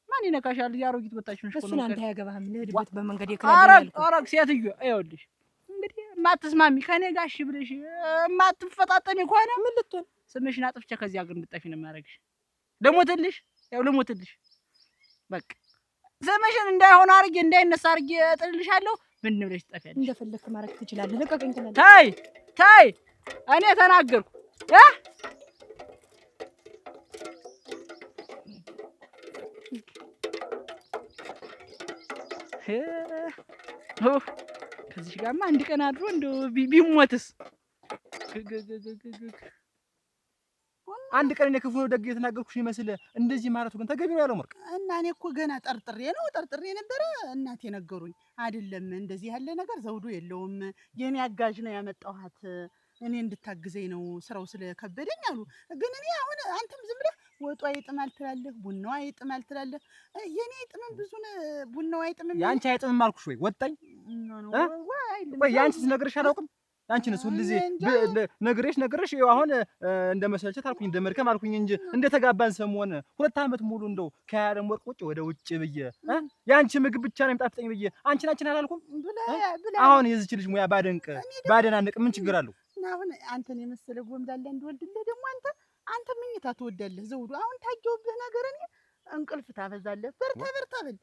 ማን ይነካሻል? ያሮጊት ወጣችሁ ነሽ እኮ ነው። እሱን አንተ ያገባህም ልሄድበት በመንገድ ይከላል ያልኩህ። ኧረ ሴትዮ ይኸውልሽ እንግዲህ የማትስማሚ ከኔ ጋር እሺ ብለሽ የማትፈጣጠኒ ከሆነ ምን ልትሆን ስምሽን አጥፍቼ ከዚህ ሀገር እንድጠፊ ነው የማደርግሽ። ልሞትልሽ፣ ያው ልሞትልሽ። በቃ ስምሽን እንዳይሆን አድርጌ እንዳይነሳ አድርጌ እጥልልሻለሁ። ምን ብለሽ ትጠፊያለሽ? እንደፈለክ ማድረግ ትችላለህ። ልቀቀኝ ትላለህ። ታይ እኔ ተናገርኩ። ከዚህ ጋርማ አንድ ቀን አድሮ እንደው ቢሞትስ? አንድ ቀን እኔ ክፉ ነው ደግ የተናገርኩሽ ይመስል እንደዚህ ማለቱ ግን ተገቢ ነው ያለው መርቅ። እና እኔ እኮ ገና ጠርጥሬ ነበረ። እናቴ ነገሩኝ። አይደለም እንደዚህ ያለ ነገር ዘውዱ የለውም፣ የኔ አጋዥ ነው ያመጣኋት፣ እኔ እንድታግዘኝ ነው ስራው ስለከበደኝ አሉ። ግን እኔ አሁን አንተም ዝም ብለህ ወጡ አይጥማል ትላለህ፣ ቡናው አይጥማል ትላለህ። የኔ አይጥምም ብዙ ቡናው አይጥምም። ያንቺ አይጥምም አልኩሽ ወይ ወጣኝ። ወይ ያንቺስ ነግሬሽ አላውቅም? ያንቺንስ ሁልጊዜ ነግሬሽ ይኸው አሁን እንደመሰልቸት አልኩኝ እንደመድከም አልኩኝ እንጂ እንደተጋባን ሰሞን 2 ዓመት ሙሉ እንደው ከያለም ወርቅ ውጭ ወደ ውጭ ብዬ ያንቺ ምግብ ብቻ ነው የምጣፍጠኝ ብዬ አንቺን አላልኩም? አሁን የዚች ልጅ ሙያ ባደናንቅ ምን ችግር አለው? አሁን አንተን የመሰለ ጎምዳላ እንድወልድልህ ደግሞ አንተ ምኝታ ትወዳለህ ዘውዱ። አሁን ታየውብህ ነገር እኔ እንቅልፍ ታበዛለህ። በርታ በል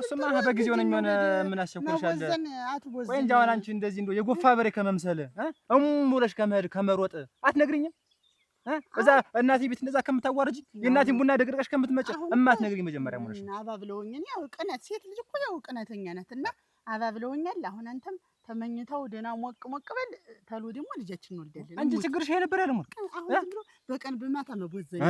እሱማ በጊዜው ነኝ። ሆነ ምን አስቸኩልሻል? ወይ እንጂ አሁን አንቺ እንደዚህ እንደው የጎፋ በሬ ከመምሰል ብለሽ ከመሮጥ አትነግሪኝም? እዛ እናቴ ቤት እንደዛ ከምታዋርጂ የእናቴን ቡና ደግረሽ ከምትመጪ እማትነግሪኝ መጀመሪያ ሆነሽ አባብለውኝ። ያው ቅናት ሴት ልጅ እኮ ያው ቅናተኛ ናት እና አባብለውኛል። አሁን አንተም ተመኝታው ደህና ሞቅ በል ተሎ ደግሞ ልጃችን እንወልዳለን። አንቺ ችግርሽ ይሄ ነበር ያለ ሞቅ አሁን ዝም ብሎ በቀን በማታ መቦዘኝ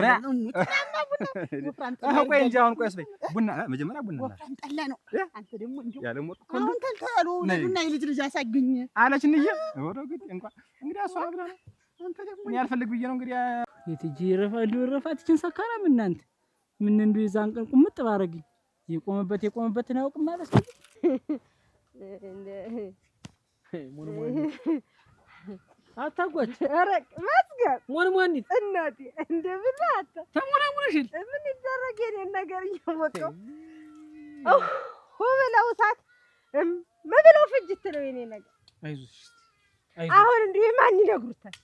ነው። ቆይ እንጂ አሁን ቆይ አስበይ። ቡና መጀመሪያ ቡና ወፍራም ጠላ ነው። አንተ ደግሞ እንዴ ያለ ሞቅ አሁን ተልተሉ ለዱና ልጅ አሳግኝ አለች እንዬ ወረግጥ እንኳን እንግዲህ አሷ ብላ ነው። አንተ ደግሞ እኔ አልፈልግ ብዬ ነው እንግዲህ የትጂ ረፋትችን ሰካራም እናንተ ምን እንደው የዛን ቀን ቁምጥ ባረግኝ የቆመበትን አያውቅም ማለት ነው። አታጓች አረቅ መስገር ሞንሞኒት እናቴ እንደምን አታ ተሞናሙነሽል ምን ይደረግ የኔን ነገር እየወቀው ብለው እሳት ምብለው ፍጅት ነው የኔ ነገር። አይዞሽ አሁን እንዴ ማን ይነግሩታል?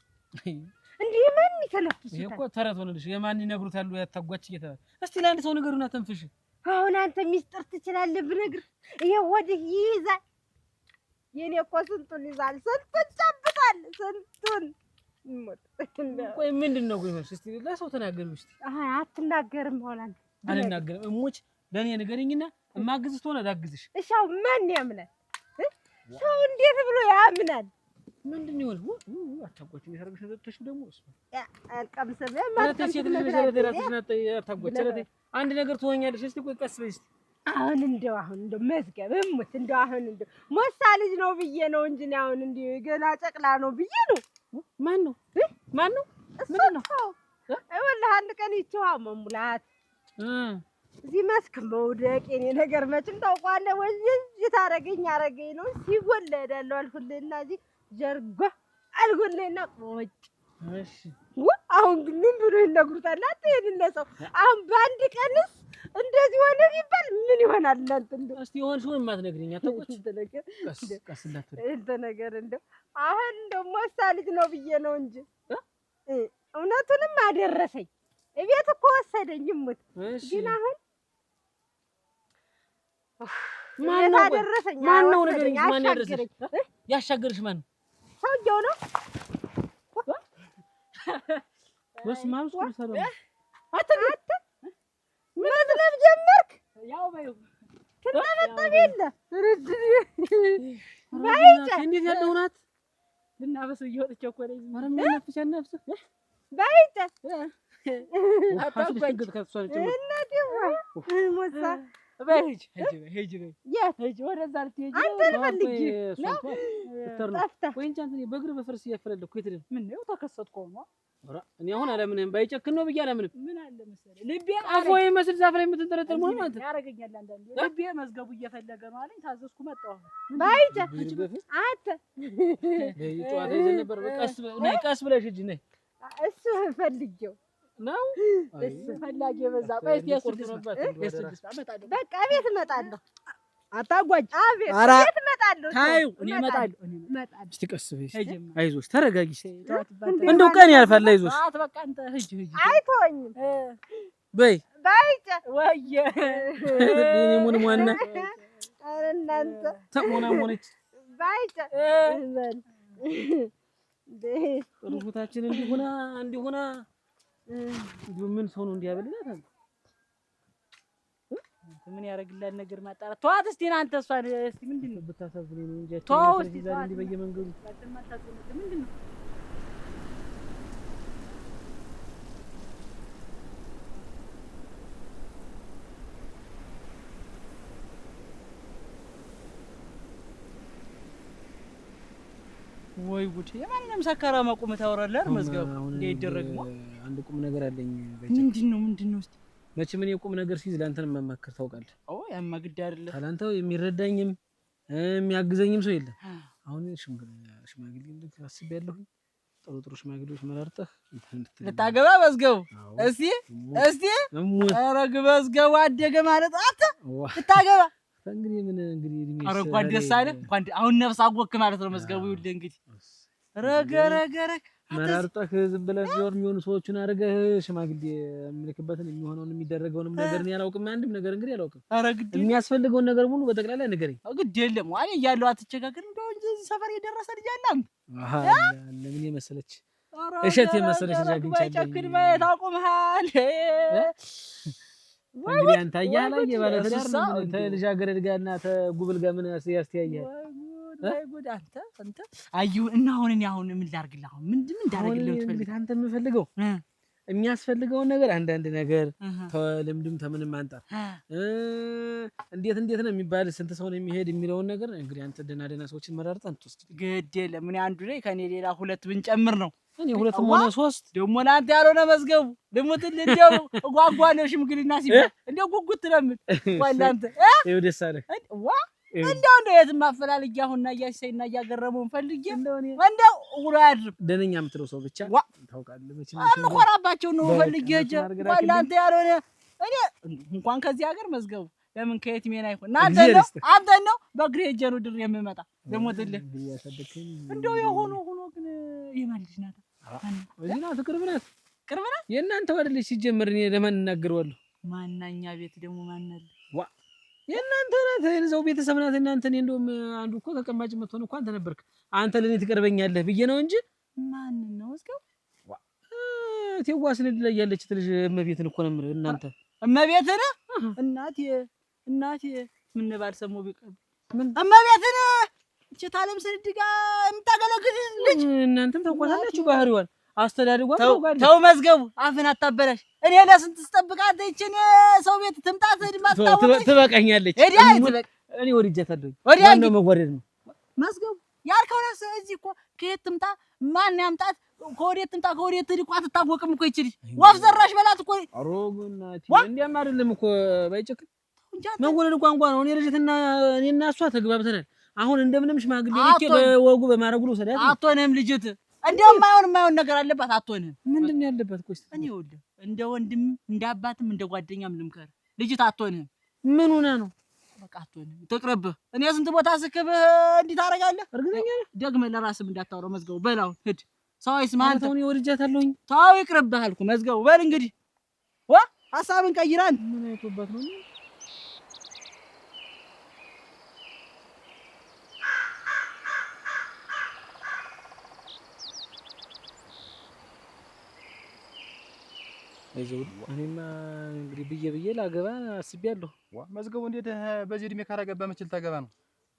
እንዴ ማን ይተነፍሱታል? ይሄ እኮ ተረት ሆነልሽ። የማን ይነግሩታል ያታጓች እየተባለ እስቲ ለአንድ ሰው ንገሩና ተንፍሽ። አሁን አንተ ሚስጥር ትችላለህ ብነግር ይሄ ወዲህ ይይዛል። የኔ እኮ ስንቱን ይዛል፣ ስንቱን ጨብጣል፣ ስንቱን ቆይ ምንድነው? ቆይ መልስ እስቲ ለሰው ተናገር እስቲ። አትናገርም? ሆነ አልናገርም። እሞች ለኔ ንገረኝና እማግዝሽ ሆነ ዳግዝሽ። እሻው ማን ያምናል? ሰው እንዴት ብሎ ያምናል? ምንድን ነው አታጓች የሚያደርግሽ ተጥተሽ ደግሞ እሱ አልቀምሰም ማለት ሴት ልጅ ለራስሽ ናት። አታጓች አንድ ነገር ትሆኛለሽ። እስቲ ቆይ ቀስ በይ እስቲ። አሁን እንደው መዝገብ እሙት እንደው አሁን እንደው ሞሳ ልጅ ነው ብዬ ነው እንጂ አሁን እንደው ገና ጨቅላ ነው ብዬ ነው። ማን ነው ምንድን ነው? ይኸውልህ አንድ ቀን ይችዋ መሙላት እዚህ መስክ መውደቅ የኔ ነገር መቼም ታውቀዋለህ። ወይስ ታረገኝ አረገኝ ነው ሲወለድ ያለው አልኩልህና እዚህ ጀርጓ አልጎልህና ቆጭ። እሺ አሁን ግን ምን ብሎ ይነግሩታል? አትሄድለ ሰው አሁን በአንድ ቀንስ እንደዚህ ሆነ ቢባል ምን ይሆናል? እናንተ እንደው እስቲ ይሆን ሹን ማትነግሪኝ አታውቁት ነገር ቀስላት እንደ ነገር እንደው አሁን እንደው ሞሳ ልጅ ነው ብዬ ነው እንጂ እውነቱንም አደረሰኝ። እቤት እኮ ወሰደኝ እሙት። ግን አሁን ማን ነው ንገረኝ። ማን ያደረሰሽ? ያሻገርሽ ማን ነው? ሰውዬው ነው። ወስማም ሱር ሰላም አትመጣ መዝለብ ጀመርክ። ያው በይው ትመጣጣ የለ ባይጫ እንዴት ያለው ናት ልናበስ እየወጥቼ እኮ ነኝ። ማረም ነፍስ ያነፍስ ባይጫ አታጓጅ ከተሷል ጭምር እናቴ ሞሳ በይጅ ሄጅ የት ወደዛ ልትሄጂ አንተን ፈልጊ ነው ጠፍታ ወይ እንጂ አንተ በእግር በፈርስ እያፈለልኩ የት ደም ምን ነው ተከሰትኩ ነው። ኧረ እኔ አሁን አለምንም ባይጨክን ነው ብዬ አለምንም ምን አለ መሰለህ ልቤ አፎ ይመስል ዛፍ ላይ የምትንጠለጠል መሆን ማለት ያረጋኛል። አንዳንዴ ልቤ መዝገቡ እየፈለገ ነው አለኝ። ታዘዝኩ መጣሁ። ባይጫ አንተ ጨዋታ ይዘን ነበር። ቀስ ብለሽ ሂጂ ነይ እሱ ፈልጌው ነው እሱ ፈላጊ የበዛ ቆይ የስድስት አመጣለሁ። በቃ ቤት እመጣለሁ። አታጓጅ አቤት ቤት እመጣለሁ። ታዩ እኔ እመጣለሁ። እስቲ ቀስ በይ አይዞሽ ተረጋጊ። እንደው ቀን ያልፋል። አይዞሽ በቃ አንተ ሂጂ አይተወኝም በይ ባይጫ ወየ እኔ ምን ሟና ኧረ እናንተ ተሞናሞነች ባይጫ ጥሩታችን እንዲሆና እንዲሁ ምን ሰው ነው እንዲያበልላት አለ ምን ያረግላል ነገር ማጣራት ተዋት እስቲ አንተ እሷን እስቲ ምንድነው ብታሳዝነኝ ነው እንጂ ተው እስቲ ዛሬ እንዲህ በየመንገዱ ምንድነው ወይ ጉድ! የማንንም ሰካራ ማቆም ታወራለህ። መዝገቡ እንዴ ይደረግማ። አንድ ቁም ነገር አለኝ። ምንድነው እስቲ መቼም እኔ ቁም ነገር ሲይዝ ላንተን መማከር ታውቃለህ። ያማ ግድ አይደለ ታላንተው የሚረዳኝም የሚያግዘኝም ሰው የለም። አሁን ሽማግሌ አስቤያለሁ። ጥሩ ሽማግሌዎች መራርጠህ ልታገባ መዝገቡ እስቲ ኧረ መዝገቡ አደገ ማለት አንተ ልታገባ እንግዲህ እድሜ ኧረ እንኳን ደስ አለ። እንኳን አሁን ነፍስ አወክ ማለት ነው። መዝገቡ ይኸውልህ እንግዲህ ረገረገረ መራርጠህ ዝም ብለህ ዞር የሚሆኑ ሰዎችን አድርገህ ሽማግሌ የምልክበትን የሚሆነውን የሚደረገውንም ነገር እኔ አላውቅም። አንድም ነገር እንግዲህ አላውቅም። ኧረ ግድ የሚያስፈልገውን ነገር ሙሉ በጠቅላላ ንገረኝ። ግድ የለም ዋኔ እያለሁ አትቸጋገር። እንደው እንጂ እዚህ ሰፈር የደረሰ ልጅ አለ ለምን የመሰለች እሸት የመሰለች ልጅ አግኝቻለሁ። ጨክን ማየት አቁመሃል። እንግዲህ አንተ አያላየ ባለ ትዳር ነው ልጃገረድ ጋርና ተጉብል ጋር ምን ያስተያያል? ወይ ጉድ! አንተ አዩ እና አሁን ምን ላድርግልህ? አሁን ምንድን እንዳደርግልህ ትፈልግ? አንተ የምፈልገው የሚያስፈልገውን ነገር አንዳንድ ነገር ተልምድም ተምንም አንጣር እንዴት ነው የሚባል ስንት ሰው ነው የሚሄድ የሚለውን ነገር እንግዲህ አንተ ደህና ሰዎችን መራርጠህ እንትወስድ ግድ የለም። እኔ አንዱ ላይ ከኔ ሌላ ሁለት ብንጨምር ነው። እኔ ሁለትም ሆነ ሶስት ደግሞ ናንተ ያልሆነ መዝገቡ ደግሞ እንደው ጓጓለው ሽምግልና ሲባል እንደው ጉጉት ለምን ወላንተ ይኸው ደስ አለህ እንደው የትም አፈላልጊ አሁንና እያሰይና እያገረመውን ፈልጌ እንደው ውሎ አያድርም። ደነኛ የምትለው ሰው ብቻ ታውቃለህ። መቼም እንኮራባቸው ነው ፈልጌ እጄ ወላንተ ያልሆነ እኔ እንኳን ከዚህ ሀገር መዝገቡ ለምን ከየት ሜና ይሆን አንተ ነው በእግሬ ሄጄ ነው ድር የምመጣ ደግሞ ትልህ እንደው የሆነ ሆኖ ግን የማን ልጅ ናት? እዚህ ናት፣ ቅርብ ናት። ቅርብ ናት። የእናንተ አይደለች ሲጀመር። እኔ ለማን እናገረዋለሁ? ማናኛ ቤት ደግሞ ማናለ? የእናንተ ናት፣ የእዛው ቤተሰብ ናት። እናንተ እኔ እንደውም አንዱ እኮ ተቀማጭ መጥቶ ነው እኮ አንተ ነበርክ። አንተ ለኔ ትቀርበኛለህ ብዬ ነው እንጂ ማን ነው እስከው ቴዋስን ላይ ያለች ልጅ እመቤትን እኮ ነው የምልህ። እናንተ እመቤትን እናቴ ምን ባልሰሙ ቢቀር ምን እመቤትን እቺ ታለም ስንድጋ የምታገለግል ልጅ እናንተም ታውቋታላችሁ ባህሪዋን አስተዳድጓት ታውቃለህ። ተው መዝገቡ አፍን አታበላሽ። እኔ ለስንት ስጠብቃት እቺን ሰው ቤት ትምጣት ድማጣው ትበቃኛለች። እኔ ወድጃታለሁ። ማን ነው መወደድ ነው መዝገቡ ያልከው ነው። እዚህ እኮ ከየት ትምጣ ማን ያምጣት ከወዴት ትምጣ ከወዴት ትድቋ አትታወቅም እኮ ይችል ወፍ ዘራሽ በላት እኮ አሮግናቲ እንዲያም አይደለም እኮ ባይጨክን መወለድ ቋንቋ ነው። እኔና እሷ ተግባብተናል። አሁን እንደምንም ሽማግሌ ልኬ በወጉ በማረጉ ነው ሰዳት አትሆንም ልጅት እንደውም የማይሆን ነገር አለባት። አትሆንም ምንድን ነው ያለባት? ቆይ እኔ ይኸውልህ እንደ ወንድም እንደ አባትም እንደ ጓደኛም ልምከር ልጅት አትሆንም። ምን ሆነ ነው? በቃ አትሆንም ትቅርብህ። እኔ ስንት ቦታ ስክብህ እንዲህ ታደርጋለህ። እርግጠኛ ነህ? ደግመህ ለራስም እንዳታወራው መዝገቡ በላው ሂድ። ሰው ይስማህ። አንተ እኔ ወድጃታለሁኝ። ተው ይቅርብህ አልኩ መዝገቡ። በል እንግዲህ ሀሳብን ቀይራን ምን አይቶባት ነው? እኔማ እንግዲህ ብዬ ላገባ አስቤያለሁ። መዝገቡ እንዴት በዚህ እድሜ ካላገባ መች ልታገባ ነው?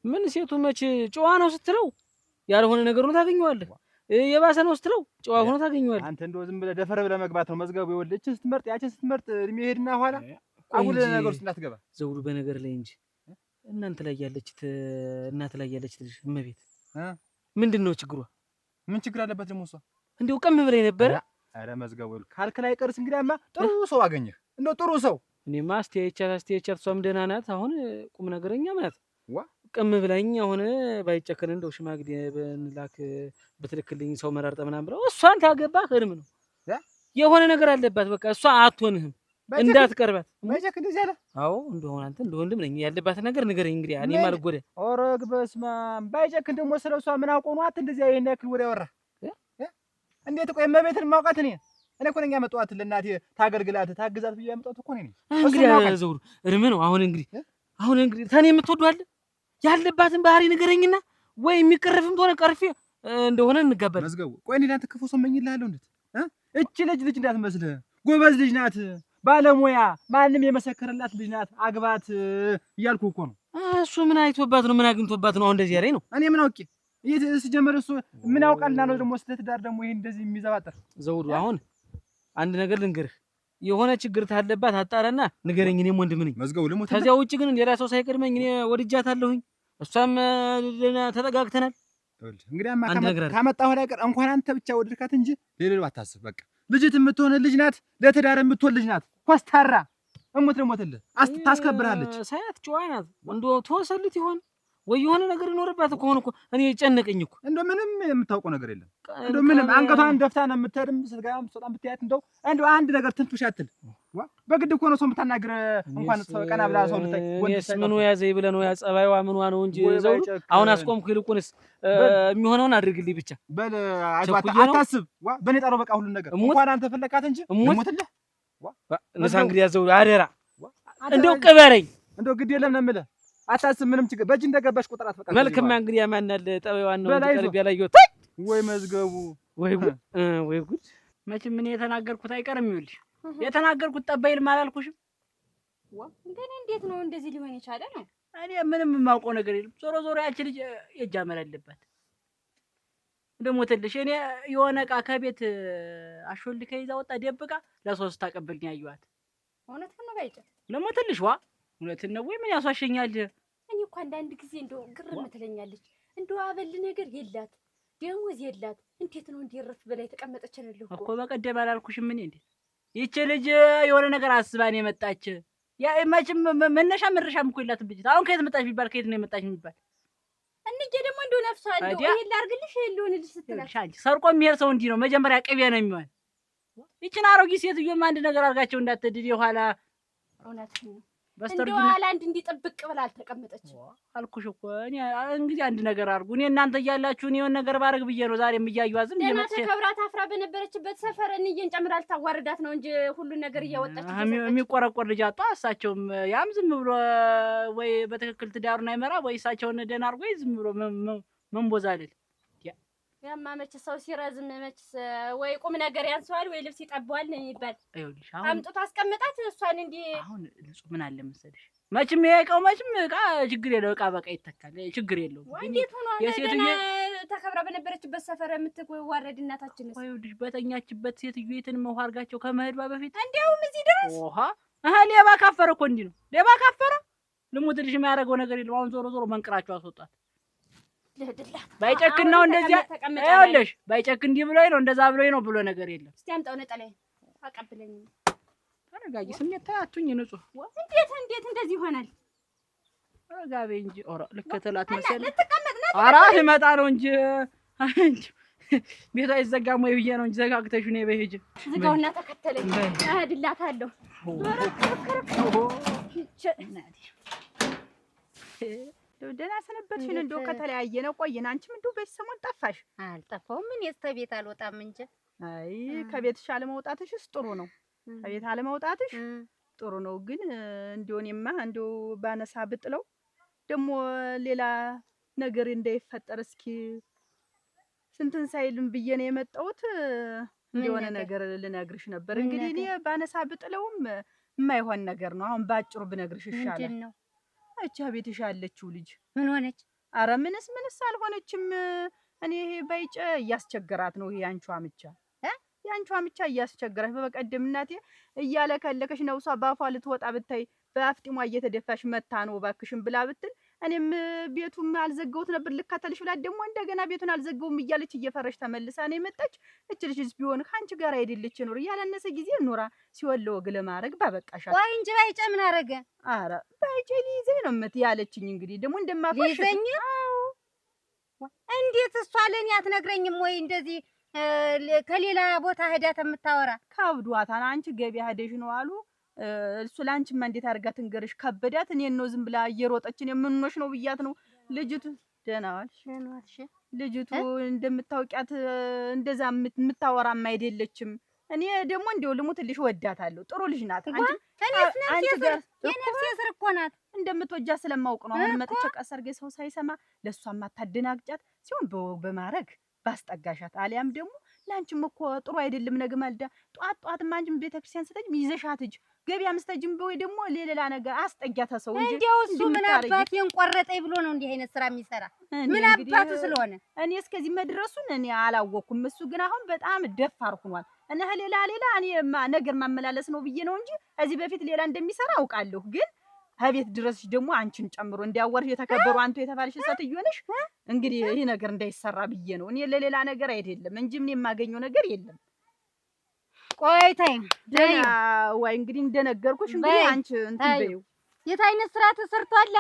ምን ሴቱ መች ጨዋ ነው ስትለው ያልሆነ ነገር ነው ታገኘዋለህ። የባሰ ነው ስትለው ጨዋ ሆኖ ታገኘዋለህ። አንተ እንደው ዝም ብለህ ደፈር ብለህ መግባት ነው መዝገቡ። ይኸውልህ እችን ስትመርጥ ያችን ስትመርጥ እድሜ ሄድና ኋላ አጉል ነገር ውስጥ እንዳትገባ ዘውዱ። በነገር ላይ እንጂ እናንተ ላይ ያለች እናት ላይ ያለች ልጅ እመቤት ምንድን ነው ችግሯ? ምን ችግር አለበት ደግሞ እሷ? እንደው ቀም ብለህ ነበር። አረ መዝገቡ ካልክ ላይ ቀርስ እንግዲያማ ጥሩ ሰው አገኘህ። እንደው ጥሩ ሰው እኔማ አስተያየቻት እሷም ደህና ናት። አሁን ቁም ነገረኛም ናት። ቀም ብላኝ አሁን ባይጨከን እንደው ሽማግሌ በንላክ ብትልክልኝ ሰው መራርጠ ምናምን ብለው እሷን ታገባህ ህልም ነው። የሆነ ነገር አለባት። በቃ እሷ አትሆንህም እንዳትቀርባት። ባይጨክ እንደዚህ አለ። አዎ እንደሆነ አንተ እንደ ወንድም ነኝ ያለባት ነገር ንገረኝ እንግዲህ እኔ ማልጎደ ኦረግ በስማ ባይጨክ ደግሞ ስለሷ ምን አውቀው ነው አት እንደዚህ ይሄን ያክል ወደ ያወራ እንዴት? ቆይ እመቤትን ማውቃት እኔ እኮ ነኝ ያመጣኋት ለእናቴ ታገልግላት ታግዛት ብዬ ያመጣሁት እኮ ነኝ። እንግዲህ ዘውዱ እርም ነው። አሁን እንግዲህ ታኔ የምትወዷል ያለባትን ባህሪ ንገረኝና ወይ የሚቀርፍም ተሆነ ቀርፌ እንደሆነ እንጋባለን። መዝገቡ ቆይ እኔ ላንተ ክፉ ሰው መኝልሃለሁ። እንዴት እቺ ልጅ እንዳትመስልህ ጎበዝ ልጅ ናት፣ ባለሙያ ማንም የመሰከረላት ልጅ ናት። አግባት እያልኩ እኮ ነው። እሱ ምን አይቶባት ነው? ምን አግኝቶባት ነው? አሁን እንደዚህ ያለኝ ነው። እኔ ምን አውቄ ሲጀመር እሱ ምን ያውቃልና ነው ደግሞ ስለ ትዳር ደግሞ ይሄ እንደዚህ የሚዘባጠር? ዘውዱ አሁን አንድ ነገር ልንገርህ፣ የሆነ ችግር ታለባት አጣራና ንገረኝ። እኔም ወንድም ነኝ መዝገቡ ልሞት። ከዚያ ውጭ ግን ሌላ ሰው ሳይቀድመኝ እኔ ወድጃታለሁኝ፣ እሷም ተጠጋግተናል። እንግዲህ ካመጣሁ ላይ ቀር እንኳን አንተ ብቻ ወድርካት እንጂ ሌላው አታስብ። በቃ ልጅት የምትሆን ልጅ ናት፣ ለትዳር የምትሆን ልጅ ናት። ኮስታራ እሞት ለሞትልህ ታስከብራለች። ሳያት ጨዋ ናት። እንደው ተወሰልት ይሆን ወይ የሆነ ነገር ይኖርባት እኮ ሆነ እኮ እኔ ጨነቀኝ እኮ። እንደው ምንም የምታውቀው ነገር የለም። እንደው ምንም አንገቷን ደፍታ ነው የምትሄድም ስትገባም ስትወጣም ብትያት እንደው አንድ ነገር ትንፍሽ አትል። በግድ እኮ ነው ሰው የምታናግር። እንኳን ቀና ብላ ሰው ልታይ ወንድስ ምኑ ያዘይ ብለህ ነው ያጸባይዋ ምንዋ ነው እንጂ ዘውዱ አሁን አስቆምኩ። ይልቁንስ የሚሆነውን አድርግልኝ ብቻ በል። አታስብ። በኔ ጣለው በቃ ሁሉን ነገር እንኳን አንተ ፈለካት እንጂ እሞትልህ። ንሳ እንግዲህ ያዘውዱ አደራ እንደው ቅበረኝ። እንደው ግድ የለም ነው የምልህ። አታስብ። ምንም ችግር በእጅ እንደገባሽ ቁጥር አትፈቃ። መልክማ እንግዲህ ያማናል ጠባይዋን ነው ቀርብ ያላየሁት። ወይ መዝገቡ ወይ ጉድ። መቼም ምን የተናገርኩት አይቀርም። ይኸውልሽ የተናገርኩት ጠባይል ማላልኩሽም። ግን እንዴት ነው እንደዚህ ሊሆን የቻለ ነው? እኔ ምንም የማውቀው ነገር የለም። ዞሮ ያቺ ልጅ የጃመል አለባት እንደሞተልሽ። እኔ የሆነ ዕቃ ከቤት አሾልከ ይዛ ወጣ ደብቃ ለሶስት ታቀበልኝ ያዩዋት። እውነትህን ነው ባይጨ ለሞተልሽ እውነትን ነው ወይ ምን ያሷሸኛል? እኔ እኮ አንዳንድ ጊዜ እንደው ግርም ትለኛለች። እንደው አበል ነገር የላት ደሞዝ የላት። እንዴት ነው እንዲረፍ በላይ ተቀመጠች አይደል እኮ በቀደም አላልኩሽም? ምን እንዴ ይቺ ልጅ የሆነ ነገር አስባን የመጣች ያ መቼም መነሻ መድረሻም እኮ የላትም ልጅ። አሁን ከየት መጣች ቢባል ከየት ነው የመጣች የሚባል እንዴ ደግሞ እንደው ነፍሷ እንደው ይሄን ላርግልሽ ሊሆንልሽ ስትላሽ አንቺ ሰርቆ የሚሄድ ሰው እንዲህ ነው መጀመሪያ ቅቤ ነው የሚሆን። ይቺን አሮጊት ሴትዮማ አንድ ነገር አድርጋቸው እንዳትድል የኋላ እውነት ነው። በስተርጅና እንደው አላንድ እንዲጠብቅ ብላ አልተቀመጠች አልኩሽ እኮ እኔ እንግዲህ አንድ ነገር አድርጉ። እኔ እናንተ እያላችሁ እኔ የሆነ ነገር ባረግ ብዬ ነው ዛሬም እያዩዋት ዝም ደህና ተከብራት አፍራ በነበረችበት ሰፈር እንዬን ጨምራ ልታዋርዳት ነው እንጂ ሁሉን ነገር እያወጣች የሚቆረቆር ልጅ አጣ። እሳቸውም ያም ዝም ብሎ ወይ በትክክል ትዳሩን አይመራ ወይ እሳቸውን ደህና አድርጎ ዝም ብሎ መንቦዛለል ያማ መች ሰው ሲረዝም መች ወይ ቁም ነገር ያንሰዋል ወይ ልብስ ይጠባዋል ነው የሚባል። አይውልሽ አምጡት አስቀምጣት እሷን እንዲህ አሁን ልጹ ምን አለ መሰለሽ መችም ይሄ እቃው መችም እቃ ችግር የለው እቃ በቃ ይተካል ችግር የለው። እንዴት ሆኖ የሴትዬ ተከብራ በነበረችበት ሰፈር የምትዋረድ እናታችን ነው። አይውልሽ በተኛችበት ሴትዮይትን መውሃ አድርጋቸው ከመሄዷ በፊት እንዲያውም እዚህ ድረስ ውሃ ሌባ ካፈረ እኮ እንዲህ ነው። ሌባ ካፈረ ልሙትልሽ የሚያደርገው ነገር የለም። አሁን ዞሮ ዞሮ መንቅራቸው አስወጣት። ባይጨክን ነው እንደዚያ አይወለሽ ባይጨክን እንዲህ ብሎኝ ነው እንደዛ ብሎኝ ነው ብሎ ነገር የለም። እስቲ አምጣው ነጠላዬን አቀብለኝ። ተረጋጊ ስሜት ታያቱኝ ንጹህ እንዴት እንደዚህ ይሆናል? ተረጋቢ እንጂ ኦራ ልከተላት መሰለኝ ልትቀመጥ ነው። ኧረ ልመጣ ነው እንጂ ቤቷ አይዘጋም ወይ ብዬሽ ነው እንጂ ዘጋግተሽ ነው በሄጅ ዝጋውና ተከተለኝ እሄድላታለሁ። ደህና ሰነበትሽን? እንደው ከተለያየ ነው ቆየን። አንቺም እንደው በዚህ ሰሞን ጠፋሽ። አልጠፋሁም። እኔስ ከቤት አልወጣም እንጂ። አይ ከቤትሽ አለመውጣትሽስ ጥሩ ነው። ከቤት አለመውጣትሽ ጥሩ ነው። ግን እንደው እኔማ እንደው ባነሳ ብጥለው ደግሞ ሌላ ነገር እንዳይፈጠር እስኪ ስንትን ሳይልም ብዬ ነው የመጣሁት። እንደሆነ ነገር ልነግርሽ ነበር። እንግዲህ እኔ ባነሳ ብጥለውም የማይሆን ነገር ነው። አሁን ባጭሩ ብነግርሽ ይሻላል። ምንድን ነው? እቻ ቤትሽ ያለችው ልጅ ምን ሆነች? አረ ምንስ አልሆነችም። እኔ ይሄ ባይጨ እያስቸገራት ነው። ይሄ አንቺ አምቻ እያስቸገራት በቀደም እናቴ እያለከለከሽ ነው። እሷ ባፏ ልትወጣ ብታይ በአፍጢሟ እየተደፋሽ መታ ነው እባክሽን ብላ ብትል እኔም ቤቱም አልዘጋሁት ነበር ልካተልሽ ብላ ደግሞ እንደገና ቤቱን አልዘጋውም እያለች እየፈረሽ ተመልሳ ነው የመጣች። እች ልጅ ቢሆን ካንቺ ጋር አይደለች ኑር ያላነሰ ጊዜ ኑራ ሲወል ወግ ለማድረግ ባበቃሻት። ወይ እንጂ ባይጨ ምን አረገ? አረ ባይጨ ሊይዘኝ ነው ያለችኝ። እንግዲህ ደግሞ እንደማፈሽ ሊይዘኝ? እንዴት እሷ ለኔ አትነግረኝም ወይ? እንደዚህ ከሌላ ቦታ ሄዳት የምታወራ ካብዷታን አንቺ ገበያ ሄደሽ ነው አሉ እሱ ላንቺማ እንዴት አድርጋ ትንገርሽ? ከበዳት። እኔን ነው ዝም ብላ እየሮጠችን የምንኖሽ ነው ብያት ነው። ልጅቱ ደህና ዋልሽ? ልጅቱ እንደምታውቂያት እንደዛ የምታወራም አይደለችም። እኔ ደግሞ እንደው ልሙትልሽ ወዳታለሁ። ጥሩ ልጅ ናት። የነፍሴ ስር እኮ ናት። እንደምትወጃት ስለማውቅ ነው አሁን መጥቼ ቀስ አድርጌ ሰው ሳይሰማ ለእሷም አታደናግጫት ሲሆን በማረግ ባስጠጋሻት። አሊያም ደግሞ ላንቺም እኮ ጥሩ አይደለም። ነገ ማልዳ ጧት አንቺም ቤተክርስቲያን ስትሄጂ ይዘሻት ሂጂ። ገበያ ምስተጅም ወይ ደግሞ ሌላ ነገር አስጠጊያት ሰው እንጂ እንደው እሱ ምን አባቱ የንቆረጠኝ ብሎ ነው እንዲህ አይነት ስራ የሚሰራ? ምን አባቱ ስለሆነ እኔ እስከዚህ መድረሱን እኔ አላወኩም። እሱ ግን አሁን በጣም ደፋር ሆኗል። እና ሌላ እኔ ነገር ማመላለስ ነው ብዬ ነው እንጂ እዚህ በፊት ሌላ እንደሚሰራ አውቃለሁ። ግን ከቤት ድረስ ደግሞ አንቺን ጨምሮ እንዲያወርሽ የተከበሩ አንተ የተባልሽ ሴትዮ ነሽ። እንግዲህ ይሄ ነገር እንዳይሰራ ብዬ ነው። እኔ ለሌላ ነገር አይደለም እንጂ ምን የማገኘው ነገር የለም። ቆይታይ ደና ወይ እንግዲህ እንደነገርኩሽ እንግዲህ አንቺ እንትን በይው። የት አይነት ስራ ተሰርቷል?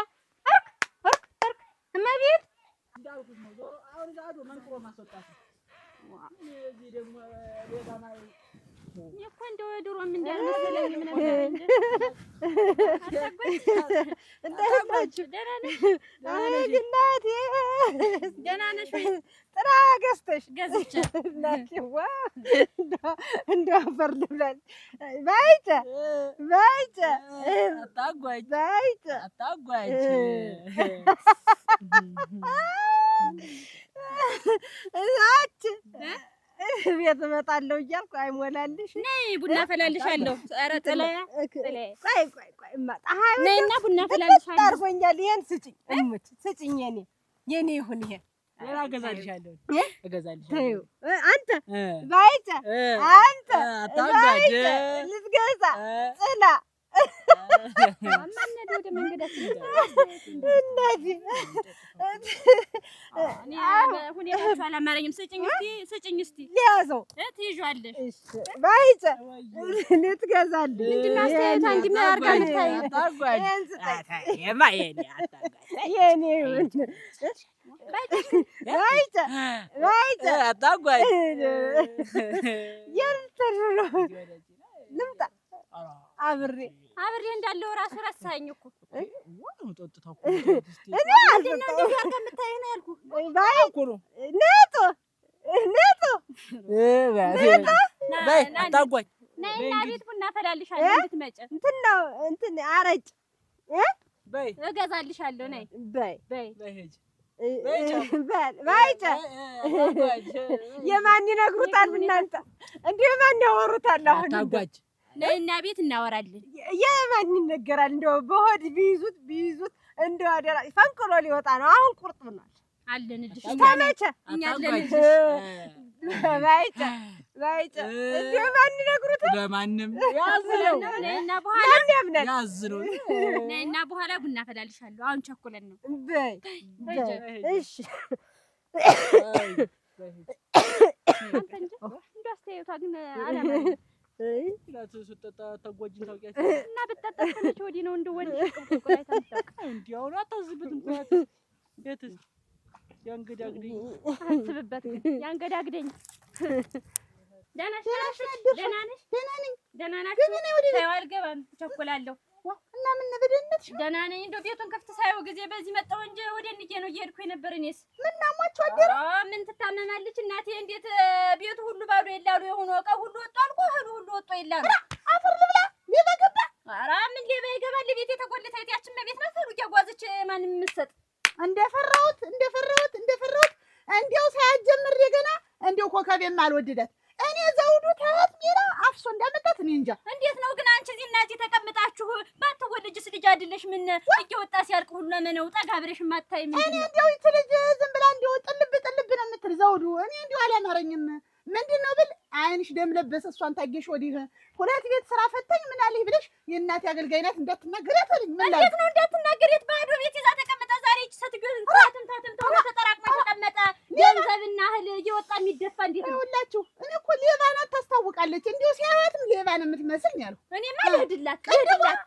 እርክ እመቤት እንዳልኩሽ ነው። ዞሮ አሁን ዛዶ መንክሮ ማስወጣት እዚህ ደግሞ ሌላ ማለት እኮ እንደው ድሮም እንዳልመሰለኝ ምን ነበር እንጂ እንደታችሁ ደህና ነሽ? እናቴ ደህና ነሽ ወይ? ጥራ ገዝተሽ ገዝቼ እናቴዋ እንደው አፈር ልብላል። ባይተ አታጓጅ እዛች ቤት እመጣለሁ እያልኩ አይሞላልሽ። ነይ ቡና ፈላልሻለሁ። ኧረ ጥለያ ቆይ እማጣ ነይና ቡና ፈላልሻለሁ። ታርጎኛል። ይሄን ስጭኝ እሙት ስጭኝ። የኔ ይሁን ይሄ ሌላ እገዛልሻለሁ። አንተ ባይተ አንተ አታጓጅ ልትገዛ ጽላ አማነድ ወደ መንገዳችን እናቴ እኔ ሁኔታችሁ አላማረኝም። ስጭኝ እስቲ ሊያዘው ትይዣለሽ። እሺ ባይተ ልትገዛልኝ ምንድን ነው አስተያየቷ? እንዲህ ምን አድርጋ የምታይው? አታጓጅ የኔ ይሁን ባይተ አታጓጅ ልምጣ አብሬ እንዳለው ራሱ ረሳኸኝ እኮ ዋው ጠጥታው እኔ አልጠጣሁም። እንደዚህ አድርገህ የምታየኝ ነው ያልኩህ። ባይ እኮ ነው ነጦ በይ አታጓኝ። ነይና ቤት ቡና አፈላልሻለሁ እንድትመጪ። እንትን አረጭ በይ እገዛልሻለሁ። ነይ በይ ሂጂ ባይጨ የማን ይነግሩታል እናንተ? እንዲሁ የማን ያወሩታል? አሁን አታጓጅ። ነይና ቤት እናወራለን። የማን ይነገራል? እንደው በሆድ ቢይዙት እንደው አደራ ፈንቅሎ ሊወጣ ነው። አሁን ቁርጥ ብሏል። አለንልሽ ተመቸ። እኛ አለንልሽ ባይጨ እንዲሁ የማን ይነግሩታል? ለማንም ያዝነው። ነይና በኋላ ያዝነው። ነይና በኋላ ቡና አፈላልሻለሁ። አሁን ቸኩለን ነው። እሺ አንተ እንጂ እንደው አስተያየቷ ግን አላማረኝም። ስትጠጣ ተጎጂን ታውቂያለሽ። እና ብትጠጣ ከመቼ ወዲህ ነው እንደው ወልሽ ቁልቁል አይታምጣቅ እንዲያው አታዝብትም እኮ ቤትስ ያንገዳግደኝ አስብበት ግን ያንገዳግደኝ። ደህና ነሽ? ደህና ነኝ። ደህና ናችሁ? ሳይው አልገባም እቸኩላለሁ። እና ምን በደህንነትሽ? ደህና ነኝ። እንደው ቤቱን ከፍት ሳይው ጊዜ በዚህ መጣሁ እንጂ ወደ እንዬ ነው እየሄድኩ የነበር። እኔስ ምን አሟችሁ አደረ? ምን ትታመማለች እናቴ? እንዴት ቤቱ ሁሉ ባዶ የላሉ የሆኑ ዕቃ ሁሉ ወጡ አልቆ እህሉ ሁሉ ወጡ የላሉ። አፈር ልብላ ሌባ ገባ። ኧረ ምን ሌባ ይገባል? ቤት የተቆለተ ያችን መቤት ናት ሁሉ እያጓዘች ማንም የምትሰጥ እንደፈራሁት እንዲያው ሳያጀምር ገና እንዲያው ኮከቤም አልወደዳት። እኔ ዘውዱ ተያት ሜራ አፍሶ እንዳመጣት እኔ እንጃ። እንዴት ነው ግን አንቺ እዚህ እናቴ ተቀምጣችሁ ባትወልጅስ ልጅ አይደለሽ? ምን እየወጣ ሲያልቅ ሁሉ ለምን ነው ጠጋ ብለሽ ማታይ? ምን እኔ እንዲያው ይቺ ልጅ ዝም ብላ እንዲያው ጥልብ ነው የምትል ዘውዱ። እኔ እንዲያው አላማረኝም። ምንድነው ብል አይንሽ ደም ለበሰ። እሷን ታገሽ ወዲህ ሁለት ቤት ስራ ፈተኝ ምን አለኝ ብለሽ የእናቴ አገልጋይ ናት እንዳትናገሪያት አለኝ። ምን እንዴት ነው እንዳትናገሪያት? ባዶ ቤት ይዛ ተቀምጣ ዛሬ እቺ ስትገር ታትም ተጠራቅማ ተቀመጠ። ገንዘብና እህል እየወጣ የሚደፋ እንዴት ነው? ይኸውላችሁ እኔ እኮ ሌባ ናት ታስታውቃለች። እንዲሁ ሲያዩትም ሌባ ነው የምትመስል ነው ያልኩት። እኔማ ልሂድላት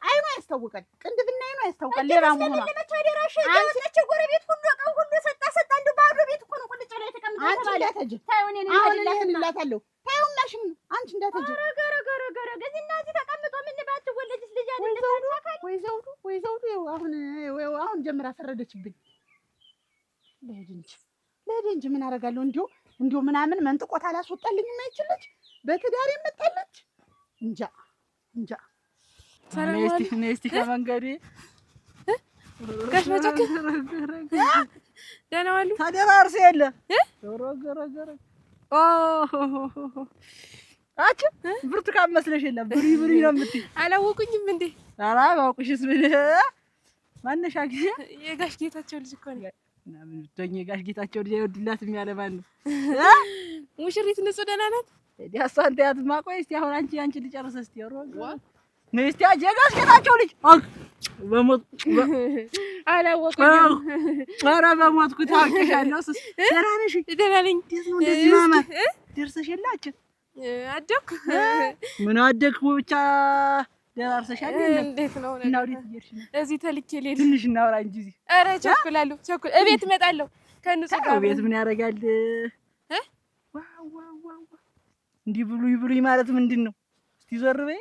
አይኗ ያስታውቃል። ቅንድብና አይኗ ያስታውቃል ሌባ መሆኗ። ለመቻደራሽ አንቺ ጎረቤት ሁሉ ቀን ሁሉ ሰጣ እንዲሁ ባዶ ቤት እኮ ነው ቁልጭ ላይ ተቀምጣ ተባለ። ታዩ እኔ እልላታለሁ። ታዩ ማሽም አንቺ እንዳትጂ ገረ ገዚህ እናቴ ተቀምጦ ምን ባትወለጅስ ልጅ አይደለች? ወይ ዘውዱ አሁን ጀምራ ፈረደችብኝ። ለሄድ እንጂ ምን አደርጋለሁ? እንዲሁ ምናምን መንጥቆት አላስወጣልኝም። አይችልች በትዳር የመጣለች እንጃ። ነይ እስቲ ከመንገዴ ጋሽ መጨክ ደህና ዋሉ? ተደራርሰ የለ ገረ አቺ ብርቱካን መስለሽ የለ ብሪ ነው የምትይ። አላወቁኝም እንዴ? ኧረ ባውቅሽስ ምን ማነሻ ጊዜ የጋሽ ጌታቸው ልጅ እኮ ነው። እና ምን ብትሆኚ የጋሽ ጌታቸው ልጅ አይወድላት የሚያለ ማን ነው? ሙሽሪት ንጹህ ደህና ናት? እሷን ተያትማ። ቆይ እስኪ አሁን አንቺ ልጨርስ እስኪ ነይ እስኪ የጋሽ ጌታቸው ልጅ በሞት አላወቁኝም። ኧረ በሞትኩት አውቄሻለሁ። ደህና ነሽ? ደህና ነኝ። እንዴት ነው እንደዚህ ማማት ደርሰሽ የላችሁ? አደኩ ምን አደኩ ብቻ ደራርሰሻል። እንዴት ነው እና ወዴት እየሄድሽ ነው? እዚህ ተልኬ ልሄድ ትንሽ እናውራ እንጂ እዚህ። ኧረ ቸኩላለሁ። እቤት እመጣለሁ ከንጹህ ጋር። እቤት ምን ያደርጋል? እንዲህ ብሉይ ማለት ምንድን ነው? እስቲ ዞር በይ።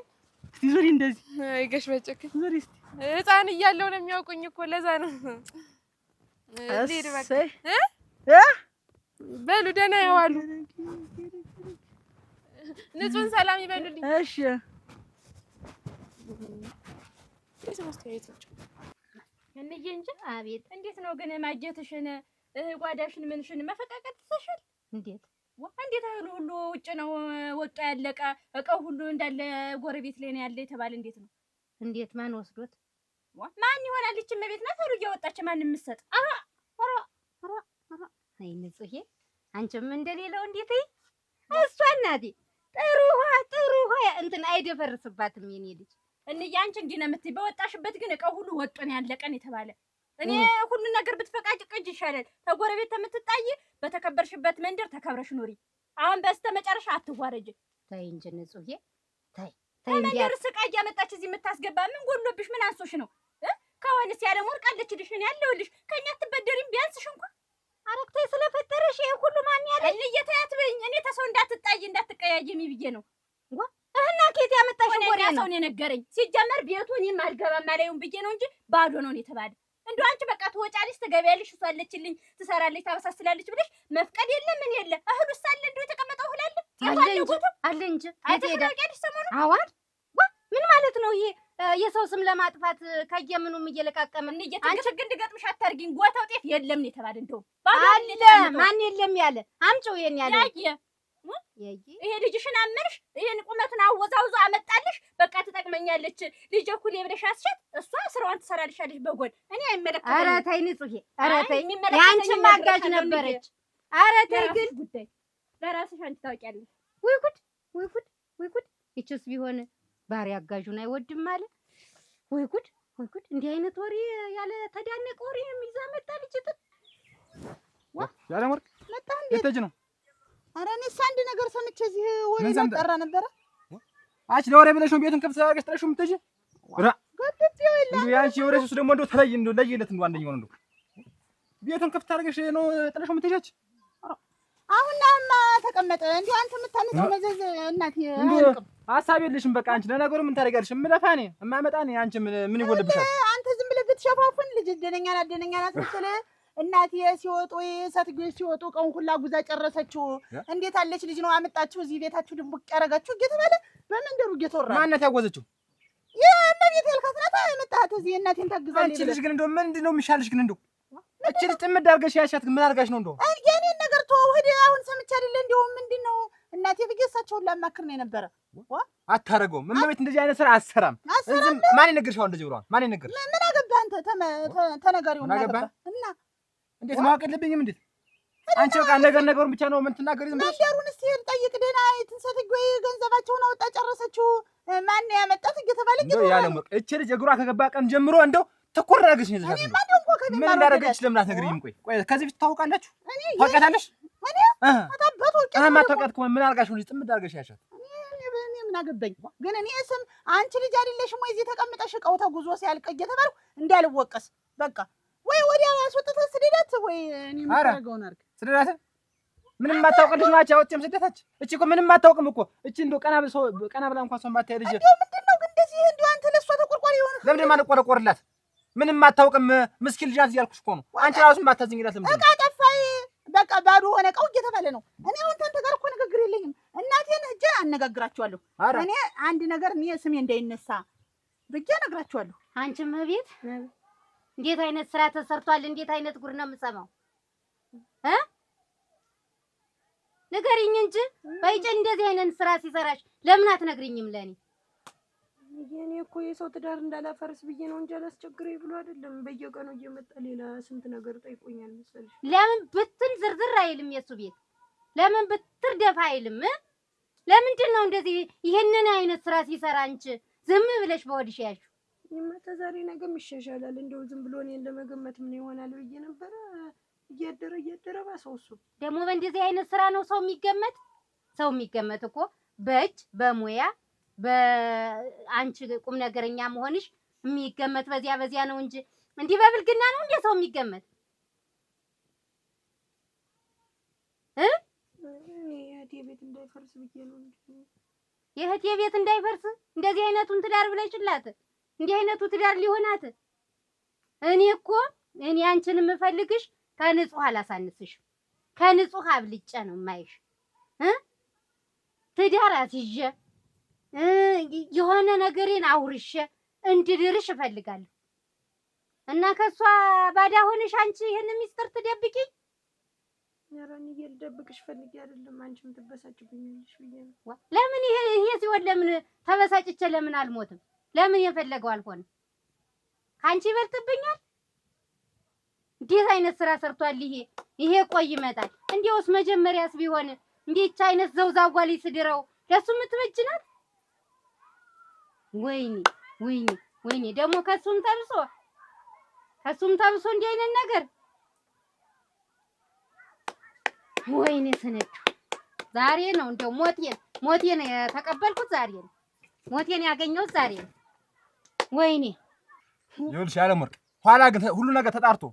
እስቲ ዞሪ እንደዚህ። አይ ጋሽ መጨክ ዞሪ እስቲ። ሕፃን እያለሁ ነው የሚያውቁኝ እኮ ለዛ ነው። ልሄድ በቃ። በሉ ደህና ያዋሉ። ንጹህን ሰላም ይበሉልኝ። እሺ እንዬ እንጂ አቤት። እንዴት ነው ግን ማጀትሽን ጓዳሽን ምንሽን መፈቃቀጥ ትሰሻል? እንዴት እህሉ ሁሉ ውጭ ነው ወጣ ያለቀ እቃው ሁሉ እንዳለ ጎረቤት ላይ ነው ያለ የተባለ እንዴት ነው? እንዴት ማን ወስዶት? ማን ይሆናል? እቺ መቤት ናት እህሉ እያወጣች ማን የምትሰጥ? አይ ንጹሄ አንቺም እንደሌለው እንዴት እሷ እናቴ ጥሩ ውሃ እንትን አይደፈርስባትም የኔ ልጅ። እንዬ አንቺ እንዲህ ነው የምትይ። በወጣሽበት ግን እቃው ሁሉ ወጦ ነው ያለቀን የተባለ። እኔ ሁሉን ነገር ብትፈቃጭ ቅጅ ይሻላል። ተጎረቤት የምትጣይ በተከበርሽበት መንደር ተከብረሽ ኑሪ። አሁን በስተመጨረሻ አትዋረጅ። ተይ እንጂ ንጹሄ ተይ መንደር ስቃ እያመጣች እዚህ የምታስገባ ምን ጎሎብሽ? ምን አንሶሽ ነው? ከሆነስ ያለ ሞርቃለች ልሽ ነው ያለውልሽ። ከኛ አትበደሪም ቢያንስሽ እንኳን አረክቴ ስለፈጠረሽ ይሄ ሁሉ ማን ያለ እየተያት በይኝ። እኔ ተሰው እንዳትጣይ እንዳትቀያየሚ ብዬ ነው። እና ኬት ያመጣሽ ወሬ ነው? እኔ የነገረኝ። ሲጀመር ቤቱ እኔም አልገባም አላየውም ብዬ ነው እንጂ ባዶ ነው የተባለ። እንደው አንቺ በቃ ትወጫለሽ ትገቢያለሽ፣ እሷ አለችልኝ ትሰራለች ታበሳስላለች ብለሽ መፍቀድ የለ ምን የለ። እህሉ ሳለ እንደው የተቀመጠው እህል አለ እንጂ አይተሽታውቂያለሽ ሰሞኑን አዋር ምን ማለት ነው ይሄ? የሰው ስም ለማጥፋት ከየምኑም እየለቃቀምን አንቺ ግን እንድገጥምሽ አታርጊኝ። ጎተው ጤፍ የለም ነው የተባለ። እንደው አለ ማን የለም ያለ አምጪው የኔ ያለ ይሄ ልጅሽን አመንሽ፣ ይሄን ቁመቱን አወዛውዞ አመጣልሽ። በቃ ትጠቅመኛለች ልጅ እኩል ብለሽ አስሸት፣ እሷ ስራዋን ትሰራልሻለች በጎን። እኔ አይመለከተኝም። ኧረ ተይ ንጹሄ፣ ኧረ ተይ ያንቺም አጋዥ ነበረች። ኧረ ተይ ግን ጉዳይ ለራስሽ አንቺ ታውቂያለሽ። ወይ ጉድ ወይ ጉድ ወይ ጉድ! ይችስ ቢሆን ባሪ አጋዡን አይወድም አለ። ወይ ጉድ ወይ ጉድ! እንዲህ አይነት ወሬ ያለ ተዳነቀ ወሬ የሚዛ መጣ ልጅ ጥጥ ያለ ወርቅ መጣ እንዴ? የተጅ ነው። ኧረ እኔስ አንድ ነገር ሰምቼ እዚህ ወሬ ላጠራ ነበረ። አንቺ ለወሬ ብለሽ ነው ቤቱን ከፍተሽ አድርገሽ ጥለሽው የምትሄጂ? ገድቤው የለ እንደው ያንቺ ወሬ ሱስ ደግሞ እንደው ተለይ እንደው ለየለት እንደው አንደኛው ነው። ቤቱን ከፍተሽ አድርገሽ ነው ጥለሽው የምትሄጂ? አሁንማ ተቀመጠ። እንዴ አንተ የምታመጣው መዘዝ እናቴ አልቅም። ሐሳብ የለሽም። በቃ አንቺ ለነገሩ ምን ታደርጊያለሽ? እምለፋ እኔ እማመጣ እኔ አንቺ ምን ይጎልብሻል? አንተ ዝም ብለህ ብትሸፋፉን ልጅ ደነኛ ናት መሰለህ። እናቴ ሲወጡ ሰትጆች ሲወጡ ቀውን ሁላ ጉዛ ጨረሰችው። እንዴት አለች ልጅ ነው አመጣችሁ እዚህ ቤታችሁ ድንቡቅ ያረጋችሁ እየተባለ በመንደሩ እየተወራ ማነት ያጎዘችው? የእመቤት ያልካት ናት የመጣሃት እዚህ እናቴን ታግዛለች። አንቺ ልጅ ግን እንደው ምንድን ነው የሚሻልሽ ግን እንደው እቺ ልጅ ጥምድ አድርገሽ ያሻት ግን ምን አድርጋሽ ነው እንደው? የእኔን ነገር ተወው ሂድ። አሁን ሰምቼ አይደለ እንደው ምንድን ነው እናቴ ብዬሽ እሳቸውን ላማክር ነው የነበረ። አታረገውም። እመቤት እንደዚህ አይነት ስራ አሰራም። ማን ይነግርሻው እንደዚህ ብሏል? ማን ይነግር? ምን አገባህ አንተ ተነጋሪው ምን አገባህ? እና እንዴት ማወቅ የለብኝም? እንዴት አንቺ በቃ ነገሩን ብቻ ነው ምን ትናገሪ? ዝም ብለሽ መንደሩን እስቲ ጠይቅ። ደህና ትንሰትጎ ገንዘባቸውን አወጣ ጨረሰችው። ማን ያመጣት እየተባለ ያለ ሞቅ እቺ ልጅ እግሯ ከገባ ቀን ጀምሮ እንደው ትኩር አድርገሽ ነው ይዘሻት። ምን እንዳደረገች ለምን አትነግሪኝም? ቆይ ከዚህ ፊት ታውቃላችሁ? ታውቂያታለሽ? ማታውቂያት ከሆነ ምን አድርጋሽ ነው ጥምድ አድርገሽ ያሻት? እኔ ምን አገባኝ? ግን እኔ ስም አንቺ ልጅ አይደለሽም ወይ እዚህ ተቀምጠሽ እቃው ተጉዞ ሲያልቅ እየተባልኩ እንዳልወቀስ በቃ ወይ ወዲያ አስወጥተህ ስደዳት ወይ እኔ የምታደርገውን አድርግ። ስደዳት ምንም አታውቅልሽ ናቸው ያወጥም ስደታች። እቺ እኮ ምንም አታውቅም እኮ እቺ እንደው ቀና ብላ እንኳን ሰው ማታየ ልጅ ምንድነው ግን እንደዚህ እንደው አንተ ለሷ ተቆርቋሪ የሆነ ለምን ማልቆረቆርላት? ምንም አታውቅም ምስኪን ልጅ ናት እያልኩሽ እኮ ነው። አንቺ ራሱ ማታዝኝላት ለምን? እቃ ጠፋይ በቃ ባዶ ሆነ እቃው እየተባለ ነው። እኔ አሁን አንተ ጋር እኮ ንግግር የለኝም። እናቴን ሂጅ አነጋግራቸዋለሁ። እኔ አንድ ነገር እኔ ስሜ እንዳይነሳ ብቻ እነግራቸዋለሁ። አንቺም ቤት እንዴት አይነት ስራ ተሰርቷል? እንዴት አይነት ጉድ ነው የምሰማው? ንገሪኝ እንጂ በይጭ እንደዚህ አይነት ስራ ሲሰራሽ ለምን አትነግሪኝም ለኔ? የኔ እኮ የሰው ትዳር እንዳላፈርስ ብዬ ነው እንጂ አላስቸግረኝ ብሎ አይደለም። በየቀኑ እየመጣ ሌላ ስንት ነገር ጠይቆኛል መሰለሽ። ለምን ብትን ዝርዝር አይልም የሱ ቤት? ለምን ብትር ደፋ አይልም? ለምንድን ነው እንደዚህ ይሄንን አይነት ስራ ሲሰራ አንቺ ዝም ብለሽ በወድሽ ያልሽው? ይመጣ ዛሬ ነገም ይሻሻላል። እንደው ዝም ብሎ እኔን ለመገመት ምን ይሆናል ብዬ ነበር። እያደረ ባሰው እሱ ደግሞ በእንደዚህ አይነት ስራ ነው ሰው የሚገመት? ሰው የሚገመት እኮ በእጅ በሙያ በአንቺ ቁም ነገረኛ መሆንሽ የሚገመት በዚያ ነው እንጂ እንዲህ በብልግና ነው እንዴ ሰው የሚገመት? የእህቴ ቤት እንዳይፈርስ ብዬ ነው እንጂ የእህቴ ቤት እንዳይፈርስ እንደዚህ አይነቱን ትዳር ብለሽላት እንዲህ አይነቱ ትዳር ሊሆናት? እኔ አንቺን የምፈልግሽ ከንጹህ አላሳንስሽ፣ ከንጹህ አብልጬ ነው የማይሽ። ትዳር አስይዤ የሆነ ነገሬን አውርሼ እንድድርሽ እፈልጋለሁ እና ከሷ ባዳ ሆነሽ አንቺ ይሄን ሚስጥር ትደብቂኝ? ያራኒ ልደብቅሽ ፈልጌ አይደለም። አንቺም ትበሳጭብኛለሽ ብዬ ነው። ለምን ይሄ ሲሆን ለምን ተበሳጭቼ ለምን አልሞትም? ለምን የፈለገው አልሆነ? ካንቺ ይበልጥብኛል? እንዴት አይነት ስራ ሰርቷል ይሄ ቆይ ይመጣል። እንዴውስ መጀመሪያስ ቢሆን እንዴት አይነት ዘውዛጓ ላይ ስድረው ለሱ የምትበጅናት? ወይኔ ደግሞ ከሱም ተብሶ እንዲህ አይነት ነገር ወይኔ ስነቹ ዛሬ ነው እንደው ሞቴን የተቀበልኩት ዛሬ ነው። ሞቴን ያገኘሁት ዛሬ ነው። ወይኔ ይኸውልሽ ያለም ወርቅ ኋላ ግን ሁሉ ነገር ተጣርቶ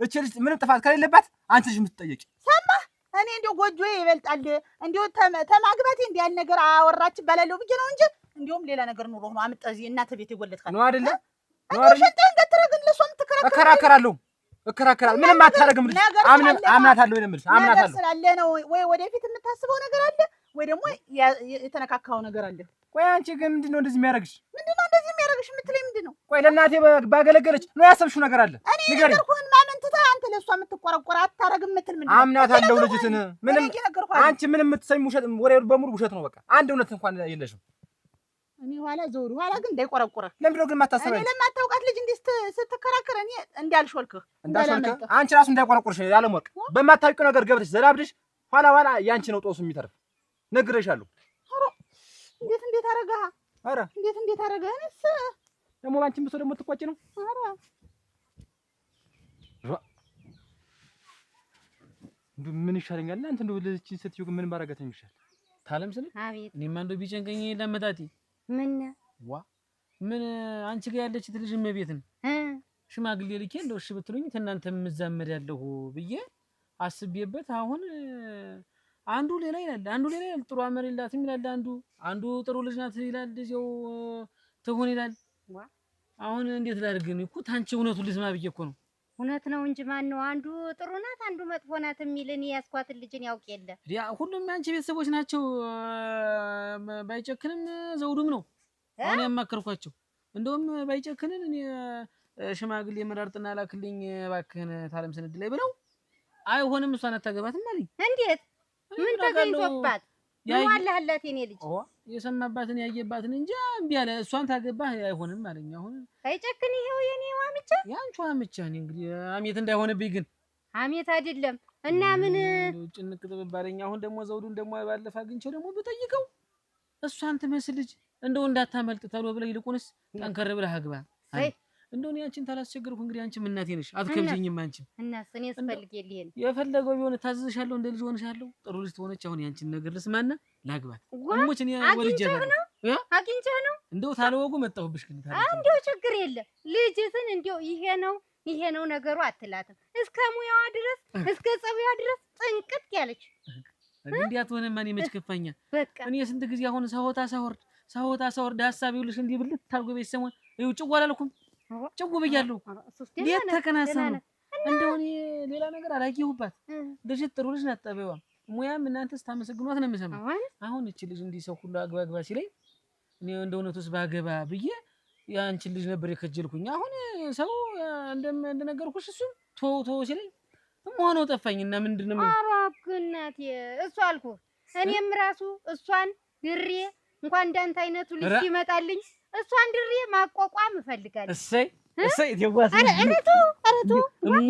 እቺ ልጅ ምንም ጥፋት ከሌለባት አንቺ ልጅ የምትጠየቂ ሰማህ? እኔ እንደው ጎጆዬ ይበልጣል እንደው ተማግባቴ እንዲህ ያለ ነገር አወራች ባላለው ብዬ ነው እንጂ እንዲያውም ሌላ ነገር ኑሮ ነው አምጣ እዚህ እናተ ቤት የወለድካት ነው አይደለ? ነው አይደለ? ሸንተን ገትረግን ለሷም እከራከራለሁ። ምንም አታረግም ልጅ አምናታለሁ ነው የምልሽ። አምናታለሁ ስላለ ነው ወይ ወደፊት የምታስበው ነገር አለ ወይ ደግሞ የተነካካው ነገር አለ። ቆይ አንቺ ግን ምንድነው እንደዚህ የሚያረግሽ? ምንድነው እንደዚህ የሚያረግሽ የምትለኝ ምንድነው? ቆይ ለእናቴ ባገለገለች ነው ያሰብሽው ነገር አለ? ንገሪኝ። ነገርኩህን ማመንትታ አንተ ለሷ የምትቆረቆር አታረግም የምትል ምንድነው? አምናታለሁ ልጅትን ምንም አንቺ ምንም የምትሰሚው ውሸት ወሬ በሙሉ ውሸት ነው። በቃ አንድ እውነት እንኳን የለሽም። እኔ ኋላ ግን እንዳይቆረቆረ ለምንድነው ግን የማታሰበኝ? እኔ ለማታውቃት ልጅ እንዲህ ስትከራከር እኔ እንዳልሾልክህ አንቺ ራሱ እንዳይቆረቆርሽ ያለሞቅ በማታውቂው ነገር ገብተሽ ዘላብድሽ ኋላ ያንቺ ነው ጦሱ የሚተርፍ ነግሬሻለሁ። እንዴት አረጋህ? ኧረ እንዴት አረጋህ? እኔስ ደግሞ ባንቺም ብሶ ደግሞ ትቆጪ ነው። ኧረ ምን ይሻለኛል? እናንተ እንደው ለዚህ ስትዩ ግን ምን ባረጋተኝ ይሻል? ታለም ስለ አቤት እኔማ እንደው ቢጨንቀኝ ለመጣቲ ምን አንቺ ጋር ያለች ልጅ እመቤትን ሽማግሌ ልኬ እንደው እሺ ብትሉኝ እናንተ ምዛመድ ያለሁ ብዬ አስቤበት አሁን አንዱ ሌላ ይላል፣ አንዱ ሌላ ይላል። ጥሩ አመር የላትም ይላል አንዱ ጥሩ ልጅ ናት ይላል፣ እዚያው ትሁን ይላል። አሁን እንዴት ላድርግ እኮ ታንቺ እውነቱን ልስማ ብዬ እኮ ነው። እውነት ነው እንጂ ማን ነው አንዱ ጥሩ ናት አንዱ መጥፎ ናት የሚልን ያስኳትን ልጅን ያውቅ የለ። ሁሉም የአንቺ ቤተሰቦች ናቸው። ባይጨክንም ዘውዱም ነው አሁን ያማከርኳቸው። እንደውም ባይጨክንን እኔ ሽማግሌ መራርጥና ላክልኝ እባክህን ታለም ስንድ ላይ ብለው አይሆንም እሷን አታገባትም አለኝ። እንዴት ምን ተገኝቶባት ነው አለህላት የኔ ልጅ የሰማባትን ያየባትን እንጂ እምቢ አለ። እሷን ታገባህ አይሆንም አለኝ። አሁን አይጨክን ይሄው የኔ ዋምቻ ያንቺ ዋምቻ እኔ እንግዲህ አሜት እንዳይሆንብኝ ግን አሜት አይደለም እና ምን ጭንቅ ተባባረኝ። አሁን ደግሞ ዘውዱን ደግሞ ባለፈ አግኝቼው ደግሞ ብጠይቀው እሷን ትመስል ልጅ እንደው እንዳታመልጥ ተብሎ ብለህ ይልቁንስ ጠንከር ብለህ አግባ። እንደው እኔ አንቺን ታላስቸግርኩ እንግዲህ አንቺም እናቴ ነሽ አትከብጂኝም። አንቺም እናስ እኔ ስፈልግልህ የፈለገው ቢሆን ታዝዝሻለሁ እንደ ልጅ ሆነሻለሁ። ጥሩ ልጅ ትሆነች። አሁን ያንቺን ነገር ልስማና ላግባት። እሞች እኔ ወልጄ ነው አግኝቼህ ነው እንደው ታለወጉ መጣሁብሽ ግን እንደው ችግር የለም ልጅትን እንደው ይሄ ነው ነገሩ አትላትም። እስከ ሙያዋ ድረስ እስከ ጸባይዋ ድረስ ጥንቅት ያለች እንዴት ሆነ ማን ይመችከፋኛ። እኔ ስንት ጊዜ አሁን ሳወታ ሳወርድ ሐሳብ ይውልሽ እንዲህ ብልት ታርጎ ቤት ሰሞን ይው ጭው አላልኩም ጭው ብያለሁ። ቤት ተከናሳ ነው እንደው እኔ ሌላ ነገር አላየሁባት። ልጅ ጥሩ ልጅ ናት። ጠበዋ ሙያም እናንተስ ታመሰግኗት ነው የምሰማው። አሁን እቺ ልጅ እንዲህ ሰው ሁሉ አግባ ሲለኝ እኔ እንደ እውነቱስ ባገባ ብዬ ያንቺን ልጅ ነበር የከጀልኩኝ። አሁን ሰው እንደነገርኩሽ እሱ ቶ ሲለኝ ሆነው ጠፋኝና ምንድነው አራክናት እሱ አልኩ። እኔም ራሱ እሷን ድሬ እንኳን እንዳንተ አይነቱ ልጅ ይመጣልኝ እሷን ድሬ ማቋቋም እፈልጋለሁ። እሰይ ይተዋስ አረቱ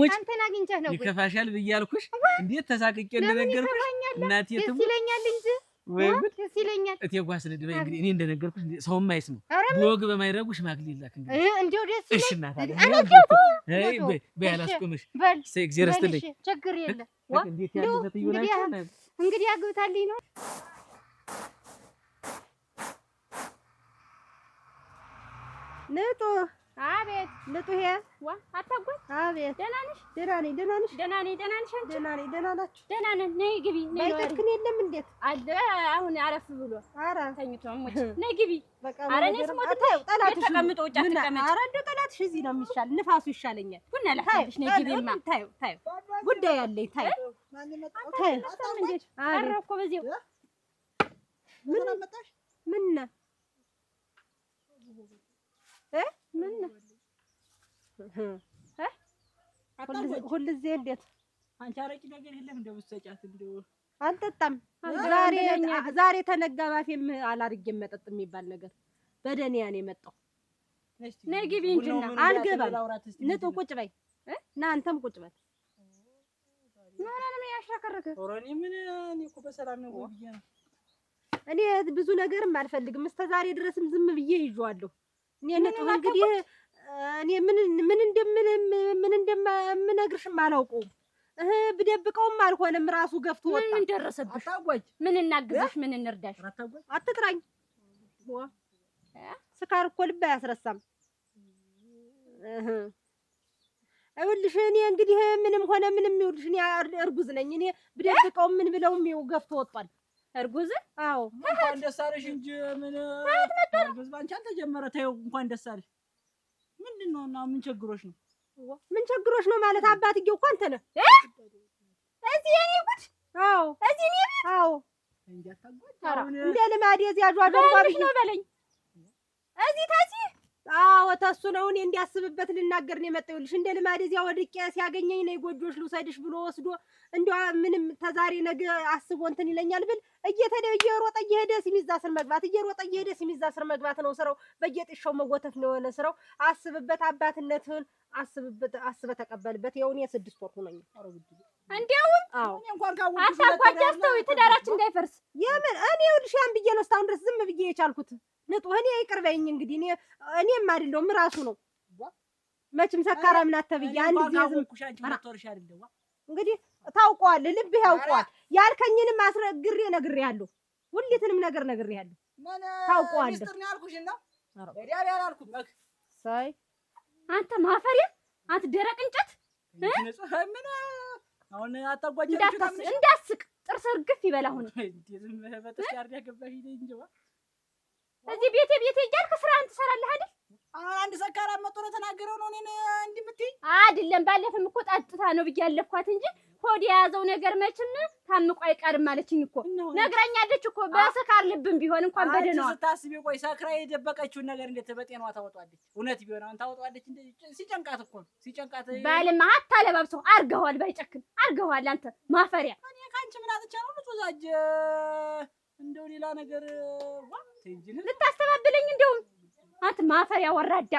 አንተን አግኝቼህ ነው ይከፋሻል ብያልኩሽ። እንዴት ተሳቅቄ እንደነገርኩሽ እናቴ ደስ ይለኛል እንጂ ደስ ይለኛል። እቴጓስ ልድ በይ እንግዲህ እኔ እንደነገርኩሽ ሰውም አይስሙ ወግ በማይረጉ ሽማግሌ ይላክ እንግዲህ እንደው ደስ ይለኛል። እሺ እናት አይ በይ አላስቆምሽ ሰይ እግዚአብሔር ይስጥልኝ። ችግር የለም እንዴት ያለ ተይውናችሁ እንግዲህ አግብታልኝ ነው ልጡ። አቤት ልጡ ይሄ አታጓኝ። አቤት ደህና ነሽ? ደህና ነኝ። ደህና ነሽ? ደህና ነኝ። ደህና ነሽ? ደህና ነኝ። ደህና ናችሁ? ደህና ነን። ነይ ግቢ። ነይ ባይተክን የለም እንዴት አለ? አሁን አረፍ ብሎ ኧረ ተኝቶ ሞች። ነይ ግቢ። ኧረ ነይ ስሞት ታዩ ጠላትሽ ተቀምጦ ውጭ አትቀመጭ። ኧረ እንደው ጠላትሽ እዚህ ነው የሚሻል። ንፋሱ ይሻለኛል። ቡና ላፍልሽ። ነይ ግቢማ። ታዩ ጉዳይ አለኝ። ታዩ እንዴት ኧረ እኮ በዚያው ምን መጣሽ? ምን ነው ምን ሁልጊዜ እንዴት አንቺ አረቂ ነገር የለም እንደው ብትሰጫት እንደው አልጠጣም። ዛሬ ተነጋ ባፌም አላርጌም መጠጥ የሚባል ነገር በደንያ ነው የመጣው። ነይ ግቢ እንጂና አልገባም። ልጡ ቁጭ በይ እና አንተም ቁጭ በል። ምንም ያሻከረከ ኦሮኒ ምን እኔ እኮ በሰላም ነው ብዬ ነው። እኔ ብዙ ነገርም አልፈልግም። እስከ ዛሬ ድረስም ዝም ብዬ ይዤዋለሁ። እኔ ነጥብ እንግዲህ እኔ ምን እንደምነግርሽም አላውቀውም። ብደብቀውም አልሆነም። ራሱ ገፍቶ ወጣ። ምን ደረሰብሽ? ምን እናግዝሽ? ምን እንርዳሽ? አትጥራኝ። ስካር እኮ ልብ አያስረሳም። ይኸውልሽ እኔ እንግዲህ ምንም ሆነ ምንም ይኸውልሽ እኔ እርጉዝ ነኝ። እኔ ብደብቀውም ምን ብለውም ይኸው ገፍቶ ወጣል። እርጉዝ? አዎ እንኳን ደስ አለሽ እንጂ ምን እርጉዝ ባንቺ አልተጀመረ። ተይው እንኳን ደስ አለሽ። ምንድን ነው እና ምን ቸግሮሽ ነው? ምን ቸግሮሽ ነው ማለት አባትዬው እኮ አንተ ነህ። እዚህ የኔ ጉድ! አዎ እዚህ እኔ ቤት? አዎ እንዴ አታጓጅ። እንደ ልማድ የዚህ አጇ ነው በለኝ። እዚህ ታሲ አዎ ተሱ ነው። እኔ እንዲያስብበት ልናገር ነው የመጣው። ይልሽ እንደ ልማድ እዚያ ወድቄ ሲያገኘኝ ነው ጎጆሽ ልውሰድሽ ብሎ ወስዶ እንደው ምንም ተዛሬ ነገ አስቦ እንትን ይለኛል ብል እየሮጠ እየሄደ ሲሚዛ ስር መግባት እየሮጠ እየሄደ ሲሚዛ ስር መግባት ነው ስራው። በየጥሻው መጎተፍ ነው የሆነ ስራው። አስብበት፣ አባትነትህን አስብበት፣ አስበህ ተቀበልበት። ይኸው እኔ 6 ወር ሆነኝ። እንዴውን አዎ እኔ እንኳን ካወቅኩሽ አታጓጃስተው ትዳራችን እንዳይፈርስ የምን እኔ ይኸውልሽ ያን ብዬ ነው እስካሁን ድረስ ዝም ብዬ የቻልኩት። ንጡህ እኔ ይቅር በይኝ እንግዲህ እኔም አይደለሁም ራሱ ነው መቼም ሰካራም ናት ተብዬ አንድ ጊዜ ካወቅኩሽ አንቺ መጥቶርሽ አይደለም እንግዲህ ታውቀዋለህ፣ ልብህ ያውቀዋል። ያልከኝንም አስረግሬ ነግሬሃለሁ፣ ሁሊትንም ነገር ነግሬሃለሁ። ታውቀዋለህ። ሚስጥር ነው ያልኩሽና ወዲያ ያላልኩት መክ ሳይ አንተ ማፈሪያ፣ አንተ ደረቅ እንጨት ምን አሁን አታጓጅ እንዳስቅ ጥርስ እርግፍ ይበላ። አሁን ዝም በጥስ ያርዳ ገባሽ እንጂ እዚህ ቤቴ እያልክ ስራህን ትሰራለህ አይደል? አሁን አንድ ሰካራም መጥቶ ነው ተናገረው ነው እኔን እንዲህ የምትይ አይደለም። ባለፈም እኮ ጠጥታ ነው ብዬ ያለፍኳት እንጂ ሆድ የያዘው ነገር መቼም ታምቆ አይቀርም አለችኝ እኮ ነግራኛለች እኮ። በስካር ልብም ቢሆን እንኳን በደነዋ ስታስቢ ቆይ ሰክራ የደበቀችውን ነገር እንዴት በጤናዋ ታወጣለች? እውነት ቢሆን አሁን ታወጣለች እንዴ? ሲጨንቃት እኮ ሲጨንቃት ባልማ አታለባብሰው አርገዋል። ባይጨክን አርገዋል። አንተ ማፈሪያ እኔ ካንቺ ምን አጥቻ ነው ንጹህ ዛጅ እንደው ሌላ ነገር ልታስተባብለኝ እንደው አንተ ማፈሪያ ወራዳ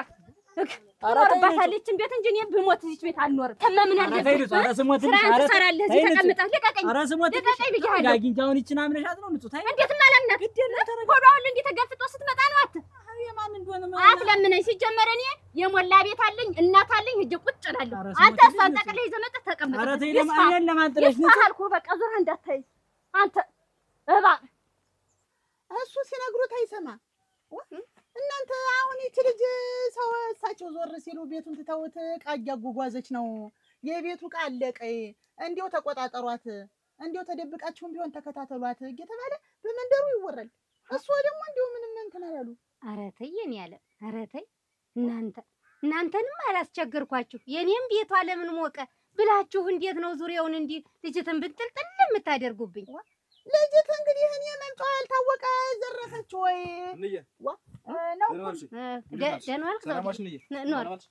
አረባታለች ቤት እንጂ እኔ ብሞት እዚህ ቤት አልኖርም። ተመምን አለበት ስራህን ትሰራለህ እዚህ ተቀምጠህ። ልቀቀኝ ልቀቀኝ ብዬሃለሁ። አግኝታውን ይችን አምነሻት ነው ንጹህ ታይ እንዴት ማለምናት ሆዷን እንዴ ተገፍጦ ስትመጣ ነው የማን እንደሆነ አትለምነኝ። ሲጀመር እኔ የሞላ ቤት አለኝ እናት አለኝ ሂጅ ቁጭ እላለሁ። አንተ እሷን ጠቅልለህ ይዘህ መጥተህ ተቀምጠህ ኧረ ተይ ለማን ለማንጥለሽ ነው አልኩህ። በቃ ዞርህ እንዳታይ አንተ እባብ እሱ ሲነግሩት አይሰማ። እናንተ አሁን ይቺ ልጅ ሰው እሳቸው ዞር ሲሉ ቤቱን ትተውት ዕቃ እያጓጓዘች ነው። የቤቱ ዕቃ አለቀ፣ እንዲያው ተቆጣጠሯት፣ እንዲያው ተደብቃችሁም ቢሆን ተከታተሏት እየተባለ በመንደሩ ይወራል። እሱ ደግሞ እንዲያው ምንም እንትን አላሉ። ኧረ ተይ የኔ ያለ ኧረ ተይ እናንተንም አላስቸገርኳችሁ። የኔም ቤቷ ለምን ሞቀ ብላችሁ እንዴት ነው ዙሪያውን እንዲህ ልጅትን ብትልጥል የምታደርጉብኝ? ልጅት እንግዲህ እኔ መምጫው ያልታወቀ ዘረፈች ወይ ነው ደህና ዋልክ?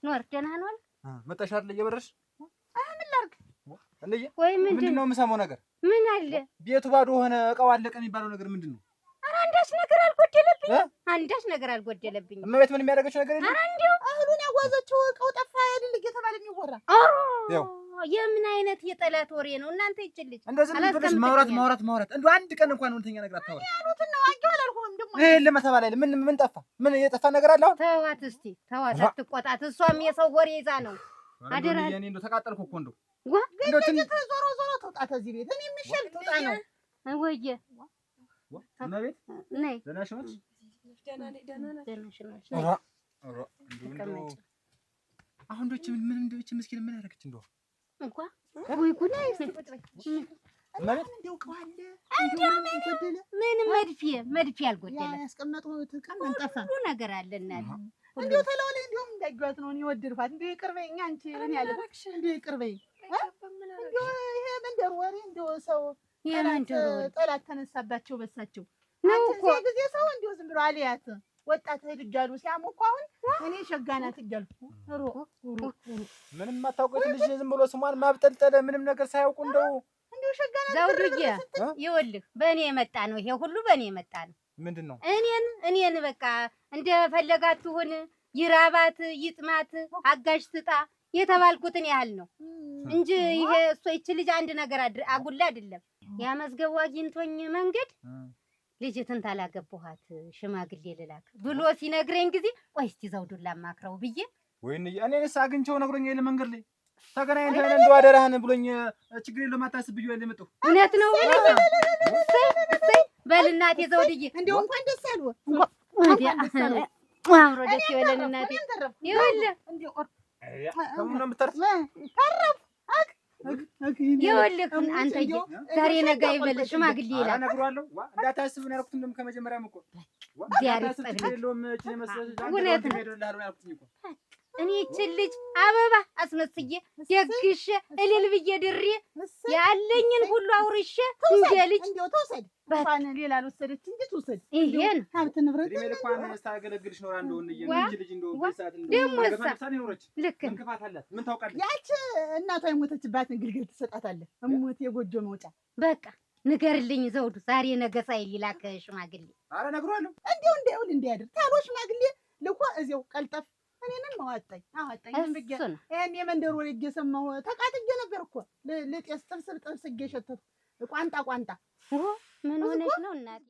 ኖር ደህና ነው አልክ? መጣሽ አይደል እየበረሽ? ምን ላድርግ እንዴ? ወይ ምንድን ነው የምሰማው ነገር? ምን አለ? ቤቱ ባዶ ሆነ እቃው አለቀ የሚባለው ነገር ምንድን ነው? ኧረ አንዳች ነገር አልጎደለብኝም። አንዳች ነገር አልጎደለብኝም። እመቤት ምን የሚያደርገችው ነገር የለም? ኧረ እንዲያው እህሉን ያጓዘችው እቃው ጠፋ አይደል እየተባለ የሚወራ ያው የምን አይነት የጠላት ወሬ ነው እናንተ? ይችልኝ እንደዚህ ልብልሽ ማውራት እንደው አንድ ቀን እንኳን እውነተኛ ነገር አታወራ። ያሉትን ነው አንቺ አላልኩም ደግሞ ይሄ ለመተባለ ምን ጠፋ? ምን የጠፋ ነገር አለ? አሁን ተዋት እስቲ ተዋት፣ አትቆጣት። እሷም የሰው ወሬ ይዛ ነው። አደራ እኔ እንደው ተቃጠልኩ እኮ እንደው ግን ዞሮ ተውጣ ከዚህ ቤት እኔ የሚሻል ትውጣ ነው። ወየ እመቤት ነይ ደህና ነሽ? አሁን ዶች ምን እንደውች ምስኪን ምን ያደረገች እንደው እንኳን ወይ ጉድ ማለት እንደው ቀዋለ ምንም መድፊ አልጎደለ ያስቀመጡት ቀመን ጠፋ ሁሉ ነገር አለና እንደው ተለወለ እንደው እንዳይጓት ነው እኔ ወደድኳት። እንደው ይቅርበኝ አንቺ እኔ ያለ እንደው ይቅርበኝ። እንደው ይሄ መንደር ወሬ እንደው ሰው ጠላት ተነሳባቸው በሳቸው ነው እኮ ጊዜ ሰው እንደው ዝም ብሎ አልያት ወጣት ልጅ አሉ ሲያሞቁ አሁን እኔ ሸጋናት እያልኩ ምንም አታውቁት ልጅ ዝም ብሎ ስሟን ማብጠልጠለ ምንም ነገር ሳያውቁ እንደው ሸጋናት ዘውዱዬ ይኸውልህ በእኔ የመጣ ነው ይሄ ሁሉ በእኔ የመጣ ነው። ምንድን ነው እኔን በቃ እንደፈለጋችሁን ይራባት ይጥማት አጋዥ ትጣ የተባልኩትን ያህል ነው እንጂ ይሄ እሷ ይቺ ልጅ አንድ ነገር አጉላ አይደለም። ያ መዝገቡ አግኝቶኝ መንገድ ልጅትን ታላገባኋት ሽማግሌ ልላክ ብሎ ሲነግረኝ ጊዜ ቆይ እስቲ ዘውዱን ላማክረው ብዬ ወይኔ እኔንስ አግኝቼው ነግሮኝ የለ መንገድ ላይ ተገናኝተን እንደው አደራህን ብሎኝ ችግር የለውም አታስብ ብዬ ያለ መጣሁ። እውነት ነው በል እናቴ ዘውድዬ እንደው እንኳን ደስ አሉ አምሮ ደስ ይበለን እናቴ። ይኸውልህ እንደው ከምን ነው የምትተርፍ? ተረፍ ይኸውልህ አንተዬ ዛሬ ነገ አይበልህ ሽማግሌ ይላል። እነግረዋለሁ። እንዳታስብ ነው ያልኩት። እንደውም ከመጀመሪያም እኮ እግዚአብሔር ይስጥልኝ። እውነት ነው። እኔ ይህችን ልጅ አበባ አስመስዬ ደግሼ እልል ብዬ ድሬ ያለኝን ሁሉ አውርሼ እንደ ልጅ እንደው ተውሰድ እንኳን ሌላ አልወሰደች እንጂ ትውሰድ። ይሄን ሀብት ንብረት እንኳን ስታገለግልሽ ኖራ እንደሆነ እንጂ ልጅ እንደው በሰዓት ደግሞ ልክ እንክፋት አላት። ምን ታውቃለች? ያች እናቷ የሞተችባትን ግልግል ትሰጣታለህ። እሞት የጎጆ መውጫ በቃ ንገርልኝ ዘውዱ ዛሬ ነገ ሳይል ይላክ ሽማግሌ። ኧረ እነግረዋለሁ። እንደው እንደው እንዲያድር ታሎ ሽማግሌ ልኮ እዚያው ቀልጠፍ እኔንም አዋጣኝ ምን ብዬ ይሄን የመንደር ወሬ እየሰማሁ ተቃጥጌ ነበር እኮ ልጤስ ጥብስ እየሸተትኩ ቋንጣ ምን ሆነሽ ነው እናቴ?